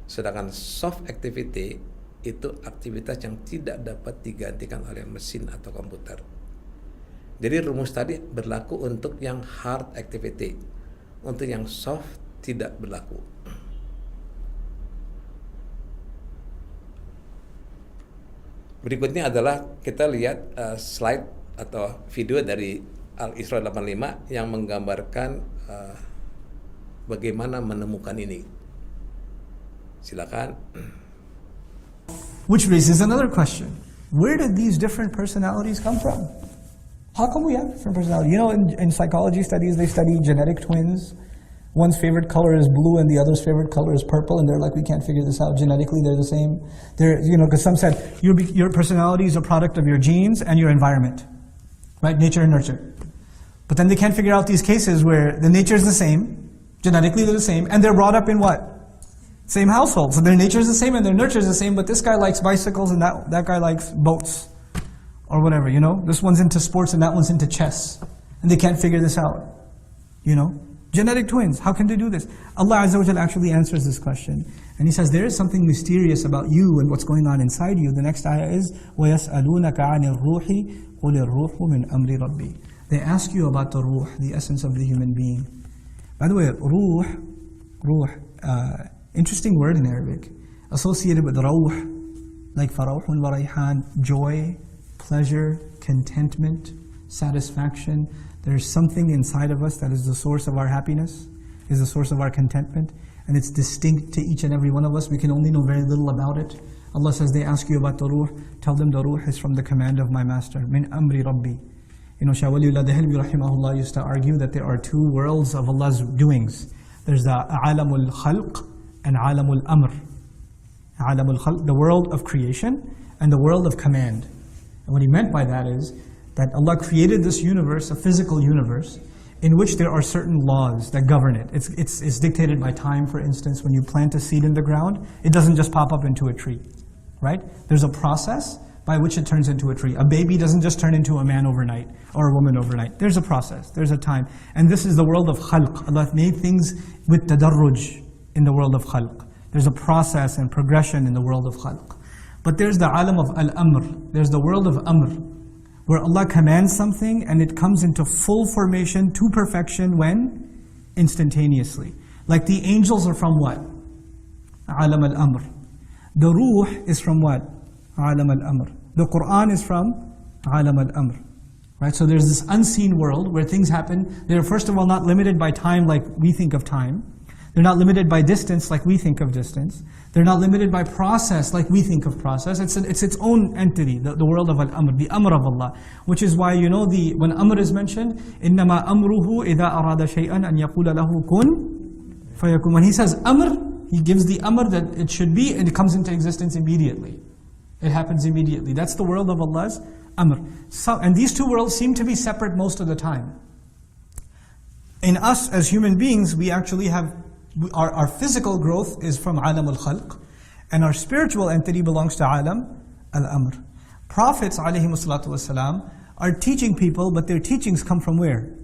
Sedangkan soft activity itu aktivitas yang tidak dapat digantikan oleh mesin atau komputer. Jadi rumus tadi berlaku untuk yang hard activity. Untuk yang soft tidak berlaku. Berikutnya adalah kita lihat slide atau video dari Al-Isra 85 yang menggambarkan bagaimana menemukan ini. Silakan. Which raises another question. Where did these different personalities come from? How come we have different personalities? You know, in psychology studies, they study genetic twins. One's favorite color is blue and the other's favorite color is purple, and they're like, we can't figure this out. Genetically, they're the same. Because some said your personality is a product of your genes and your environment, right? Nature and nurture. But then they can't figure out these cases where the nature is the same, genetically they're the same, and they're brought up in what? Same household. So their nature is the same and their nurture is the same, but this guy likes bicycles and that guy likes boats. Or whatever, This one's into sports and that one's into chess. And they can't figure this out. Genetic twins, how can they do this? Allah Azza wa Jalla actually answers this question. And He says, there is something mysterious about you and what's going on inside you. The next ayah is, وَيَسْأَلُونَكَ عَنِ الرُّوحِ قُلِ الرُّوحُ مِنْ أَمْرِ رَبِّي. They ask you about the ruh, the essence of the human being. By the way, ruh, interesting word in Arabic. Associated with rawh, like farauhun wa rayhan, joy, pleasure, contentment, satisfaction. There's something inside of us that is the source of our happiness, is the source of our contentment, and it's distinct to each and every one of us. We can only know very little about it. Allah says, they ask you about the ruh, tell them the ruh is from the command of my master, min amri rabbi. Shah Waliullah Dehelvi rahimahullah used to argue that there are two worlds of Allah's doings. There's the alamul khalq and alamul amr. Alamul khalq, the world of creation, and the world of command. And what he meant by that is that Allah created this universe, a physical universe, in which there are certain laws that govern it. It's dictated by time, for instance. When you plant a seed in the ground, it doesn't just pop up into a tree, right? There's a process by which it turns into a tree. A baby doesn't just turn into a man overnight, or a woman overnight. There's a process, there's a time. And this is the world of khalq. Allah made things with tadarruj in the world of khalq. There's a process and progression in the world of khalq. But there's the alam of al-amr. There's the world of amr, where Allah commands something and it comes into full formation to perfection when? Instantaneously. Like the angels are from what? Alam al-amr. The ruh is from what? Alam al-amr. The Quran is from Alam al-amr. Right? So there's this unseen world where things happen. They're first of all not limited by time like we think of time. They're not limited by distance like we think of distance. They're not limited by process like we think of process. It's its own entity, the world of al-amr, the amr of Allah. Which is why, when amr is mentioned, إِنَّمَا أَمْرُهُ إِذَا أَرَادَ شَيْئًا أَنْ يَقُولَ لَهُ كُنْ فَيَكُنْ. When He says amr, He gives the amr that it should be, and it comes into existence immediately. It happens immediately. That's the world of Allah's amr. And these two worlds seem to be separate most of the time. In us as human beings, we actually have our physical growth is from alam al-khalq, and our spiritual entity belongs to alam al-amr. Prophets alayhimu salatu wasalam are teaching people, but their teachings come from where?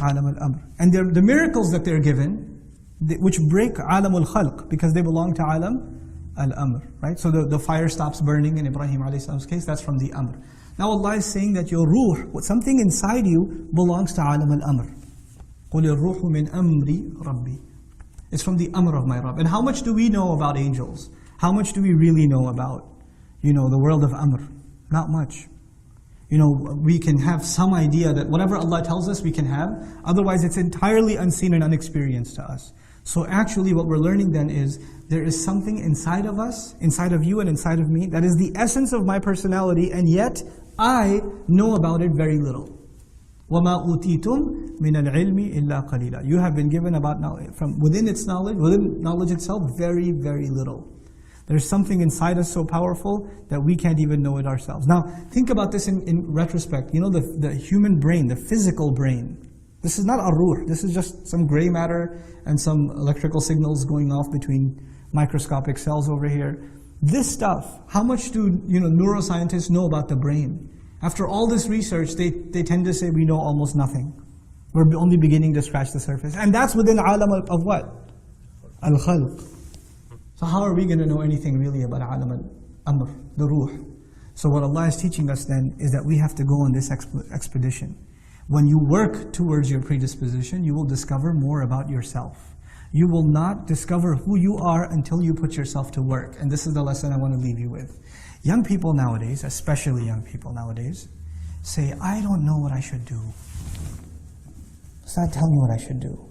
Alam al-amr. And the miracles that they're given, which break alam al-khalq, because they belong to alam al-amr, right? So the fire stops burning in Ibrahim alayhi salam's case, that's from the amr. Now Allah is saying that your ruh, something inside you, belongs to alam al-amr. قُلِ الرُّوحُ مِنْ أَمْرِ رَبِّي. It's from the amr of my Rabb. And how much do we know about angels? How much do we really know about, the world of amr? Not much. We can have some idea that whatever Allah tells us we can have, otherwise it's entirely unseen and unexperienced to us. So actually what we're learning then is, there is something inside of us, inside of you and inside of me, that is the essence of my personality, and yet I know about it very little. وَمَا أُوتِيتُم مِّنَ الْعِلْمِ إِلَّا قَلِيلًا. You have been given about knowledge, from within knowledge itself, very, very little. There's something inside us so powerful that we can't even know it ourselves. Now, think about this in retrospect. The human brain, the physical brain. This is not a ruh. This is just some gray matter and some electrical signals going off between microscopic cells over here. This stuff, how much do neuroscientists know about the brain? After all this research, they tend to say we know almost nothing. We're only beginning to scratch the surface. And that's within alam of what? Al-khalq. So how are we going to know anything really about alam al-amr, the ruh? So what Allah is teaching us then is that we have to go on this expedition. When you work towards your predisposition, you will discover more about yourself. You will not discover who you are until you put yourself to work. And this is the lesson I want to leave you with. Young people nowadays, especially young people nowadays, say, I don't know what I should do. Ustad, tell me what I should do.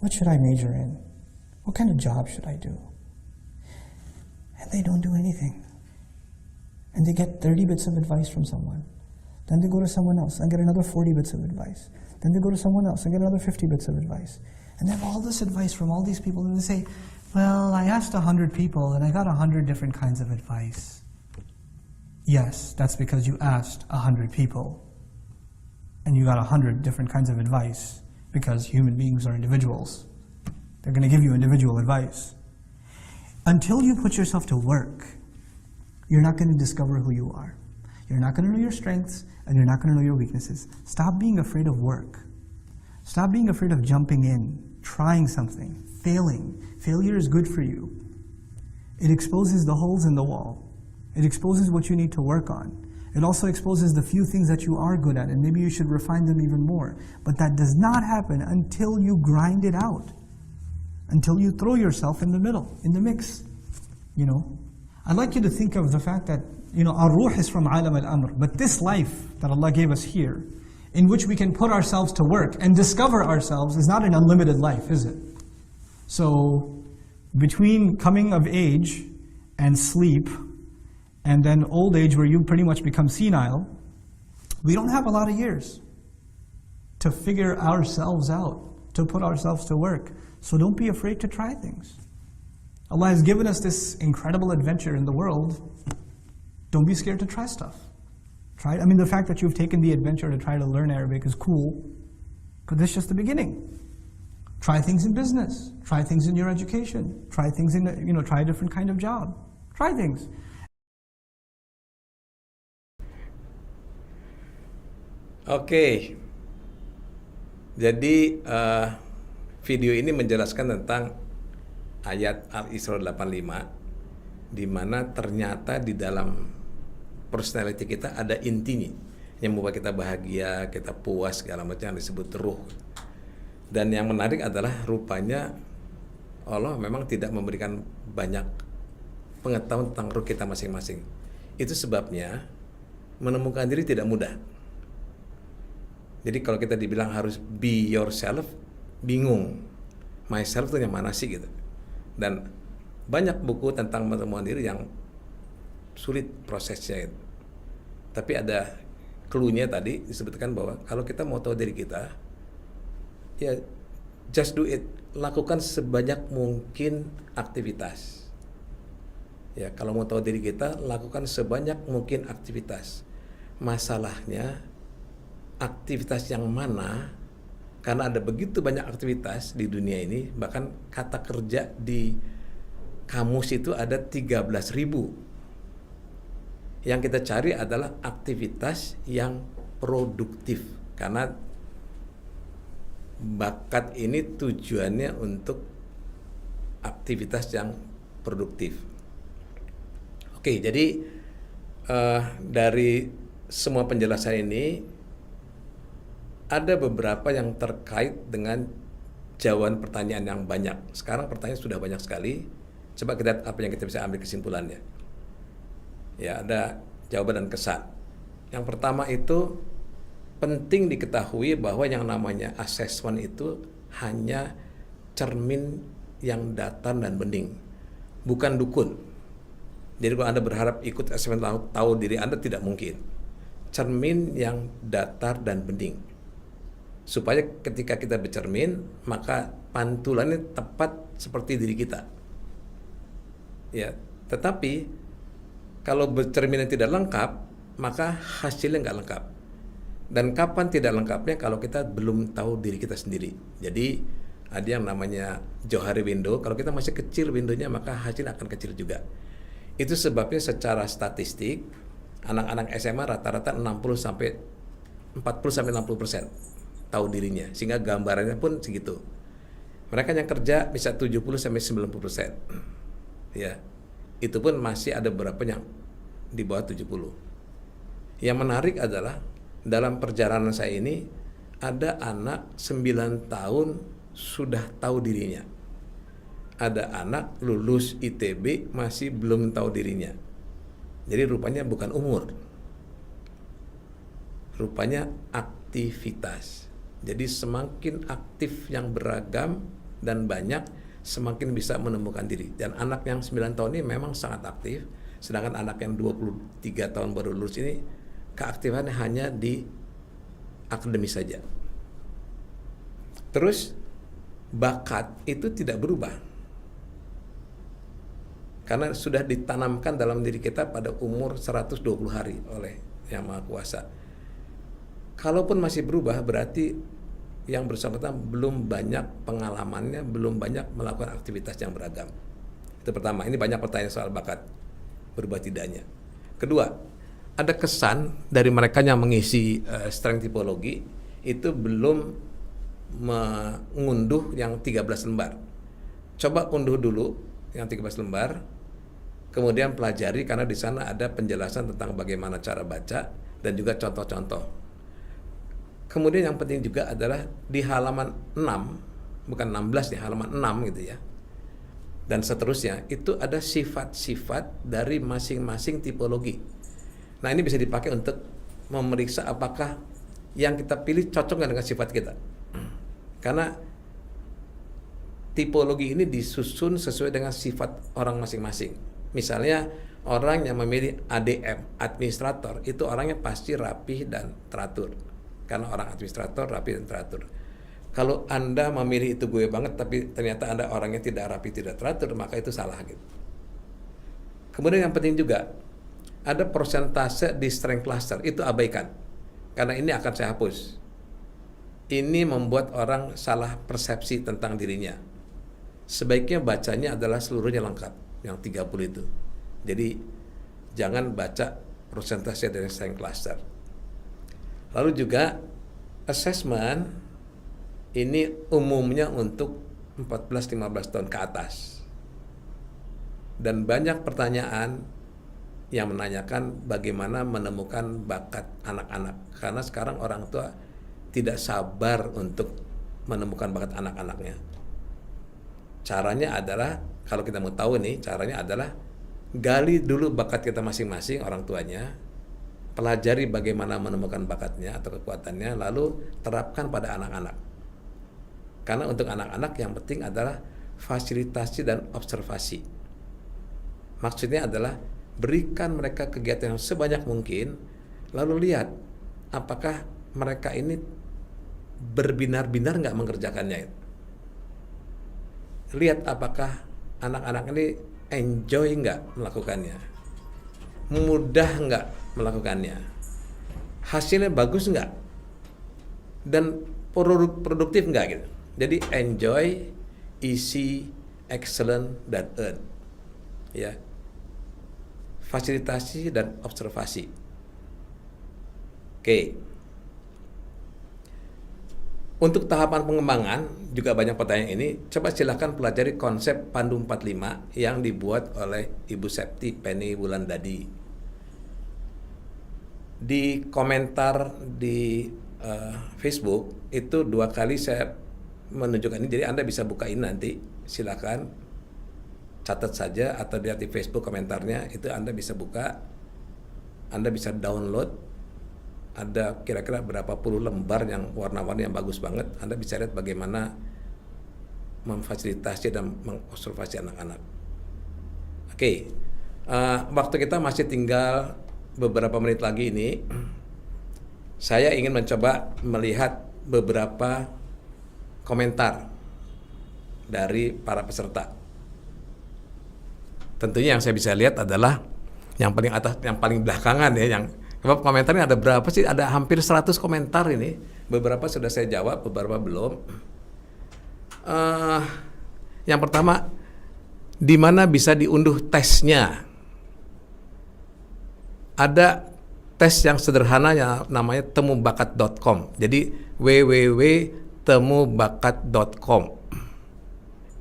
What should I major in? What kind of job should I do? And they don't do anything. And they get 30 bits of advice from someone. Then they go to someone else and get another 40 bits of advice. Then they go to someone else and get another 50 bits of advice. And they have all this advice from all these people, and they say, well, I asked 100 people and I got 100 different kinds of advice. Yes, that's because you asked 100 people and you got 100 different kinds of advice, because human beings are individuals. They're going to give you individual advice. Until you put yourself to work, you're not going to discover who you are. You're not going to know your strengths, and you're not going to know your weaknesses. Stop being afraid of work. Stop being afraid of jumping in, trying something, failing. Failure is good for you. It exposes the holes in the wall. It exposes what you need to work on. It also exposes the few things that you are good at, and maybe you should refine them even more. But that does not happen until you grind it out. Until you throw yourself in the middle, in the mix. I'd like you to think of the fact that, our ruh is from alam al-amr, but this life that Allah gave us here, in which we can put ourselves to work and discover ourselves, is not an unlimited life, is it? So, between coming of age and sleep, and then old age where you pretty much become senile, we don't have a lot of years to figure ourselves out, to put ourselves to work. So don't be afraid to try things. Allah has given us this incredible adventure in the world. Don't be scared to try stuff. Try it. The fact that you've taken the adventure to try to learn Arabic is cool, but that's just the beginning. Try things in business. Try things in your education. Try things in, try a different kind of job. Try things. Oke. Jadi video ini menjelaskan tentang ayat Al-Isra 85, di mana ternyata di dalam personality kita ada intinya yang membuat kita bahagia, kita puas, segala macam yang disebut ruh. Dan yang menarik adalah rupanya Allah memang tidak memberikan banyak pengetahuan tentang ruh kita masing-masing. Itu sebabnya menemukan diri tidak mudah. Jadi kalau kita dibilang harus be yourself, bingung. Myself itu yang mana sih gitu. Dan banyak buku tentang menemukan diri yang sulit prosesnya itu. Tapi ada clue-nya tadi disebutkan bahwa kalau kita mau tahu diri kita, ya just do it. Lakukan sebanyak mungkin aktivitas. Ya, kalau mau tahu diri kita, lakukan sebanyak mungkin aktivitas. Masalahnya aktivitas yang mana? Karena ada begitu banyak aktivitas di dunia ini, bahkan kata kerja di kamus itu ada 13.000. Yang kita cari adalah aktivitas yang produktif, karena bakat ini tujuannya untuk aktivitas yang produktif. Oke, jadi dari semua penjelasan ini ada beberapa yang terkait dengan jawaban pertanyaan yang banyak. Sekarang pertanyaan sudah banyak sekali. Coba kita lihat apa yang kita bisa ambil kesimpulannya. Ya, ada jawaban dan kesan. Yang pertama itu penting diketahui bahwa yang namanya assessment itu hanya cermin yang datar dan bening, bukan dukun. Jadi kalau Anda berharap ikut assessment tahu diri Anda, tidak mungkin. Cermin yang datar dan bening. Supaya ketika kita bercermin, maka pantulannya tepat seperti diri kita. Ya, tetapi kalau bercerminnya tidak lengkap, maka hasilnya nggak lengkap. Dan kapan tidak lengkapnya? Kalau kita belum tahu diri kita sendiri. Jadi ada yang namanya Johari window. Kalau kita masih kecil windownya, maka hasil akan kecil juga. Itu sebabnya secara statistik anak-anak SMA rata-rata 40 sampai 60% tahu dirinya, sehingga gambarannya pun segitu. Mereka yang kerja bisa 70 sampai 90%. Ya. Itu pun masih ada beberapa yang di bawah 70. Yang menarik adalah dalam perjalanan saya ini ada anak 9 tahun sudah tahu dirinya. Ada anak lulus ITB masih belum tahu dirinya. Jadi rupanya bukan umur. Rupanya aktivitas. Jadi semakin aktif yang beragam dan banyak, semakin bisa menemukan diri. Dan anak yang 9 tahun ini memang sangat aktif, sedangkan anak yang 23 tahun baru lulus ini keaktifannya hanya di akademis saja. Terus bakat itu tidak berubah. Karena sudah ditanamkan dalam diri kita pada umur 120 hari oleh Yang Maha Kuasa. Kalaupun masih berubah, berarti yang bersangkutan belum banyak pengalamannya, belum banyak melakukan aktivitas yang beragam. Itu pertama. Ini banyak pertanyaan soal bakat berubah tidaknya. Kedua, ada kesan dari mereka yang mengisi strength tipologi itu belum mengunduh yang 13 lembar. Coba unduh dulu yang 13 lembar, kemudian pelajari karena di sana ada penjelasan tentang bagaimana cara baca dan juga contoh-contoh. Kemudian yang penting juga adalah di halaman 6, bukan 16 ya, halaman 6 gitu ya. Dan seterusnya, itu ada sifat-sifat dari masing-masing tipologi. Nah, ini bisa dipakai untuk memeriksa apakah yang kita pilih cocok nggak dengan sifat kita. Karena tipologi ini disusun sesuai dengan sifat orang masing-masing. Misalnya, orang yang memilih ADM, administrator, itu orangnya pasti rapih dan teratur. Karena orang administrator rapi dan teratur. Kalau Anda memilih itu gue banget, tapi ternyata Anda orangnya tidak rapi, tidak teratur, maka itu salah gitu. Kemudian yang penting juga, ada persentase di strength cluster, itu abaikan. Karena ini akan saya hapus. Ini membuat orang salah persepsi tentang dirinya. Sebaiknya bacanya adalah seluruhnya lengkap, yang 30 itu. Jadi, jangan baca persentase dari strength cluster. Lalu juga assessment ini umumnya untuk 14-15 tahun ke atas. Dan banyak pertanyaan yang menanyakan bagaimana menemukan bakat anak-anak. Karena sekarang orang tua tidak sabar untuk menemukan bakat anak-anaknya. Caranya adalah, kalau kita mau tahu nih, caranya adalah gali dulu bakat kita masing-masing, orang tuanya. Pelajari bagaimana menemukan bakatnya atau kekuatannya, lalu terapkan pada anak-anak. Karena untuk anak-anak yang penting adalah fasilitasi dan observasi. Maksudnya adalah berikan mereka kegiatan yang sebanyak mungkin, lalu lihat apakah mereka ini berbinar-binar nggak mengerjakannya. Lihat apakah anak-anak ini enjoy nggak melakukannya, mudah nggak melakukannya, hasilnya bagus nggak, dan produktif nggak gitu. Jadi enjoy, easy, excellent, dan earn, ya, fasilitasi dan observasi. Oke. Untuk tahapan pengembangan juga banyak pertanyaan ini. Coba silakan pelajari konsep Pandu 45 yang dibuat oleh Ibu Septi Penny Wulandadi. di komentar di Facebook itu 2 kali saya menunjukkan ini, jadi Anda bisa buka ini nanti, silakan catat saja atau lihat di Facebook komentarnya, itu Anda bisa buka, Anda bisa download, ada kira-kira berapa puluh lembar yang warna-warni yang bagus banget, Anda bisa lihat bagaimana memfasilitasi dan mengobservasi anak-anak. Oke, waktu kita masih tinggal beberapa menit lagi ini. Saya ingin mencoba melihat beberapa komentar dari para peserta. Tentunya yang saya bisa lihat adalah yang paling atas, yang paling belakangan ya, yang komentarnya ada berapa sih? Ada hampir 100 komentar ini. Beberapa sudah saya jawab, beberapa belum. Yang pertama, di mana bisa diunduh tesnya? Ada tes yang sederhana yang namanya temubakat.com. Jadi www.temubakat.com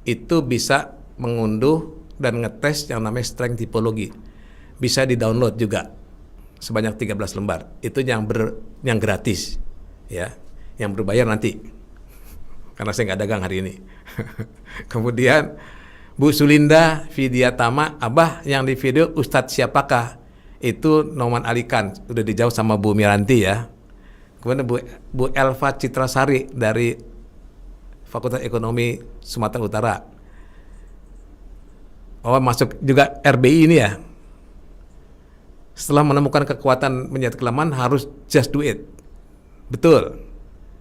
itu bisa mengunduh dan ngetes yang namanya strength typology. Bisa di-download juga sebanyak 13 lembar. Itu yang gratis ya. Yang berbayar nanti. Karena saya nggak dagang hari ini. Kemudian Bu Sulinda Vidyatama, Abah yang di video Ustadz siapakah? Itu Noman Alikan, udah dijawab sama Bu Miranti ya. Kemudian Bu Elva Citrasari dari Fakultas Ekonomi Sumatera Utara. Oh, masuk juga RBI ini ya. Setelah menemukan kekuatan menyatu kelemahan harus just do it. Betul.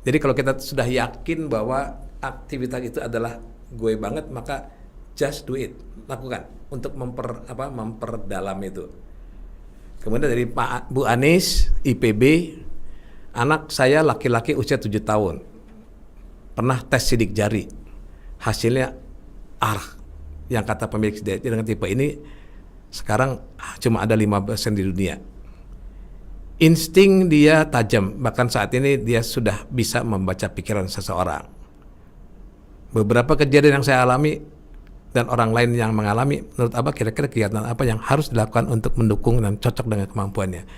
Jadi kalau kita sudah yakin bahwa aktivitas itu adalah gue banget, maka just do it, lakukan untuk memperdalam itu. Kemudian dari Bu Anis, IPB, anak saya laki-laki usia 7 tahun, pernah tes sidik jari, hasilnya yang kata pemilik sidik jari dengan tipe ini sekarang cuma ada 5% di dunia. Insting dia tajam, bahkan saat ini dia sudah bisa membaca pikiran seseorang. Beberapa kejadian yang saya alami dan orang lain yang mengalami, menurut Abah kira-kira kegiatan apa yang harus dilakukan untuk mendukung dan cocok dengan kemampuannya?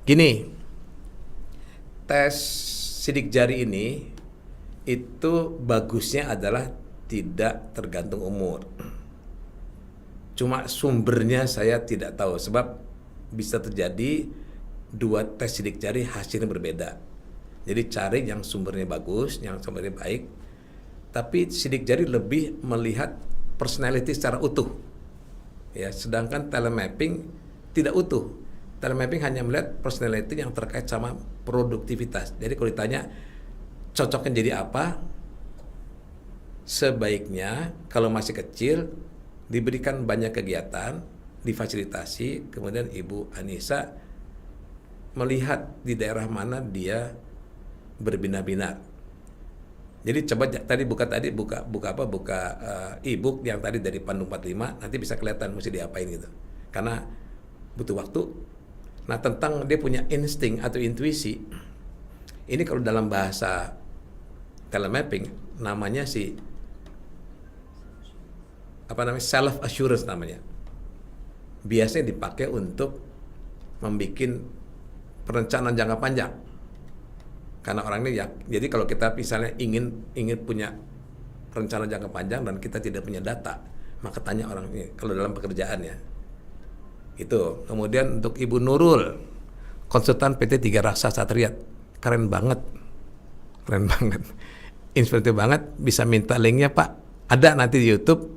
Gini, tes sidik jari ini itu bagusnya adalah tidak tergantung umur. Cuma sumbernya saya tidak tahu, sebab bisa terjadi 2 tes sidik jari hasilnya berbeda. Jadi cari yang sumbernya bagus, yang sumbernya baik. Tapi sidik jari lebih melihat personality secara utuh. Ya, sedangkan telemapping tidak utuh. Telemapping hanya melihat personality yang terkait sama produktivitas. Jadi kalau ditanya cocoknya jadi apa? Sebaiknya kalau masih kecil diberikan banyak kegiatan, difasilitasi, kemudian Ibu Anissa melihat di daerah mana dia berbinar-binar. Jadi coba buka e-book yang tadi dari Pandu 45, nanti bisa kelihatan mesti diapain gitu. Karena butuh waktu. Nah, tentang dia punya insting atau intuisi, ini kalau dalam bahasa telemapping namanya self assurance namanya. Biasanya dipakai untuk membuat perencanaan jangka panjang. Karena orang ini ya, jadi kalau kita misalnya ingin punya rencana jangka panjang dan kita tidak punya data, maka tanya orang ini kalau dalam pekerjaan ya. Itu. Kemudian untuk Ibu Nurul, konsultan PT Tiga Raksa Satria, keren banget, inspiratif banget. Bisa minta linknya Pak, ada nanti di YouTube.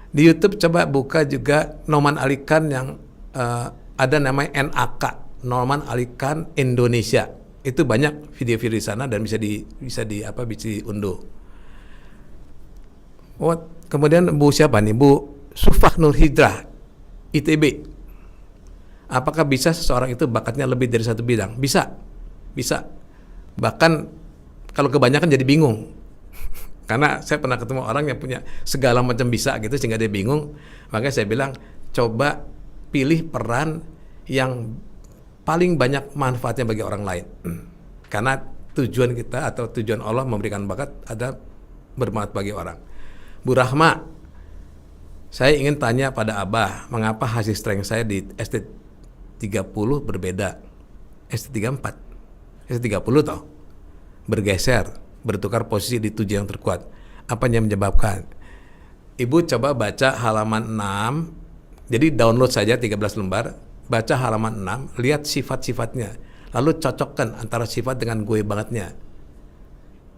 Di YouTube coba buka juga Noman Alikan yang ada namanya NAK, Noman Alikan Indonesia. Itu banyak video-video di sana dan bisa diunduh. Oh, kemudian Bu siapa nih? Bu Sufah Nur Hidrah, ITB. Apakah bisa seseorang itu bakatnya lebih dari satu bidang? Bisa. Bahkan kalau kebanyakan jadi bingung. Karena saya pernah ketemu orang yang punya segala macam bisa gitu sehingga dia bingung. Makanya saya bilang coba pilih peran yang paling banyak manfaatnya bagi orang lain. Karena tujuan kita atau tujuan Allah memberikan bakat ada bermanfaat bagi orang. Bu Rahma, saya ingin tanya pada Abah, mengapa hasil strength saya di SD ST30 berbeda. ST34, ST30 toh bergeser, bertukar posisi di 7 yang terkuat. Apa yang menyebabkan? Ibu coba baca halaman 6, jadi download saja 13 lembar, baca halaman 6, lihat sifat-sifatnya, lalu cocokkan antara sifat dengan gue bangetnya.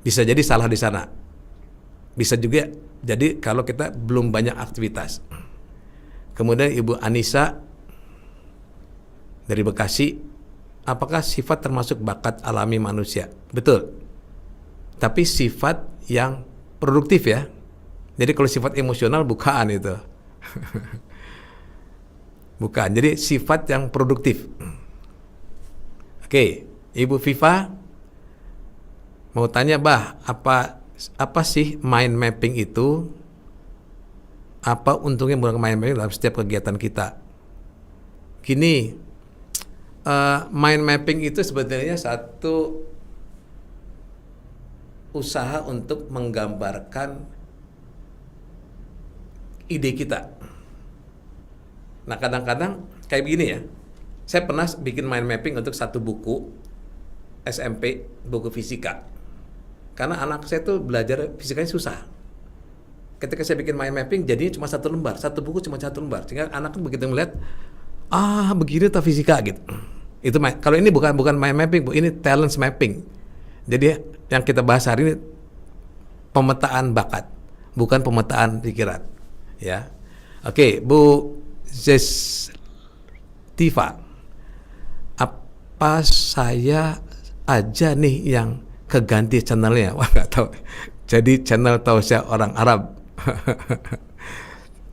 Bisa jadi salah di sana. Bisa juga jadi kalau kita belum banyak aktivitas. Kemudian Ibu Anissa dari Bekasi, apakah sifat termasuk bakat alami manusia? Betul. Tapi sifat yang produktif ya. Jadi kalau sifat emosional bukan itu. Bukan. Jadi sifat yang produktif. Oke, Ibu Viva mau tanya, Bah, apa sih mind mapping itu? Apa untungnya menggunakan mind mapping dalam setiap kegiatan kita? Gini, mind mapping itu sebenarnya satu usaha untuk menggambarkan ide kita. Nah, kadang-kadang kayak begini ya. Saya pernah bikin mind mapping untuk satu buku SMP, buku fisika. Karena anak saya tuh belajar fisikanya susah. Ketika saya bikin mind mapping, jadinya cuma satu lembar, satu buku cuma satu lembar. Sehingga anak kan begitu melihat, begini tuh fisika gitu. Itu kalau ini bukan mind mapping, ini talent mapping. Jadi yang kita bahas hari ini pemetaan bakat, bukan pemetaan pikiran. Ya, oke, Bu Zestiva, apa saya aja nih yang keganti channelnya? Wah, nggak tahu. Jadi channel Tausiah orang Arab.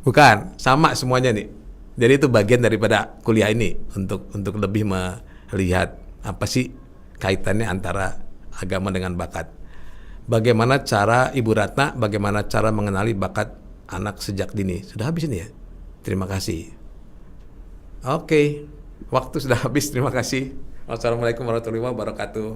Bukan, sama semuanya nih. Jadi itu bagian daripada kuliah ini untuk lebih melihat apa sih kaitannya antara agama dengan bakat. Bagaimana cara Ibu Ratna, bagaimana cara mengenali bakat anak sejak dini? Sudah habis ini ya? Terima kasih. Oke, waktu sudah habis. Terima kasih. Wassalamualaikum warahmatullahi wabarakatuh.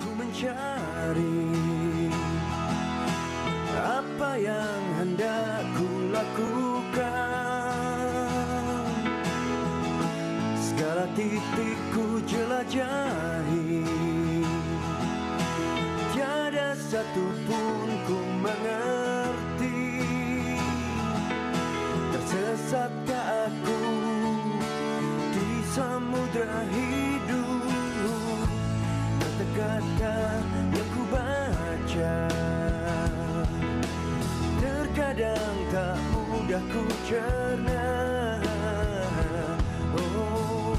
Ku mencari apa yang hendak ku lakukan. Segala titik ku jelajahi, tiada satu pun ku mengerti. Tersesatkah aku di samudra hidup? Kata-kata yang ku baca terkadang tak mudah ku cerna. Oh,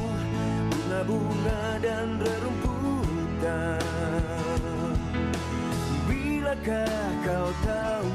bunga-bunga dan rerumputan, bilakah kau tahu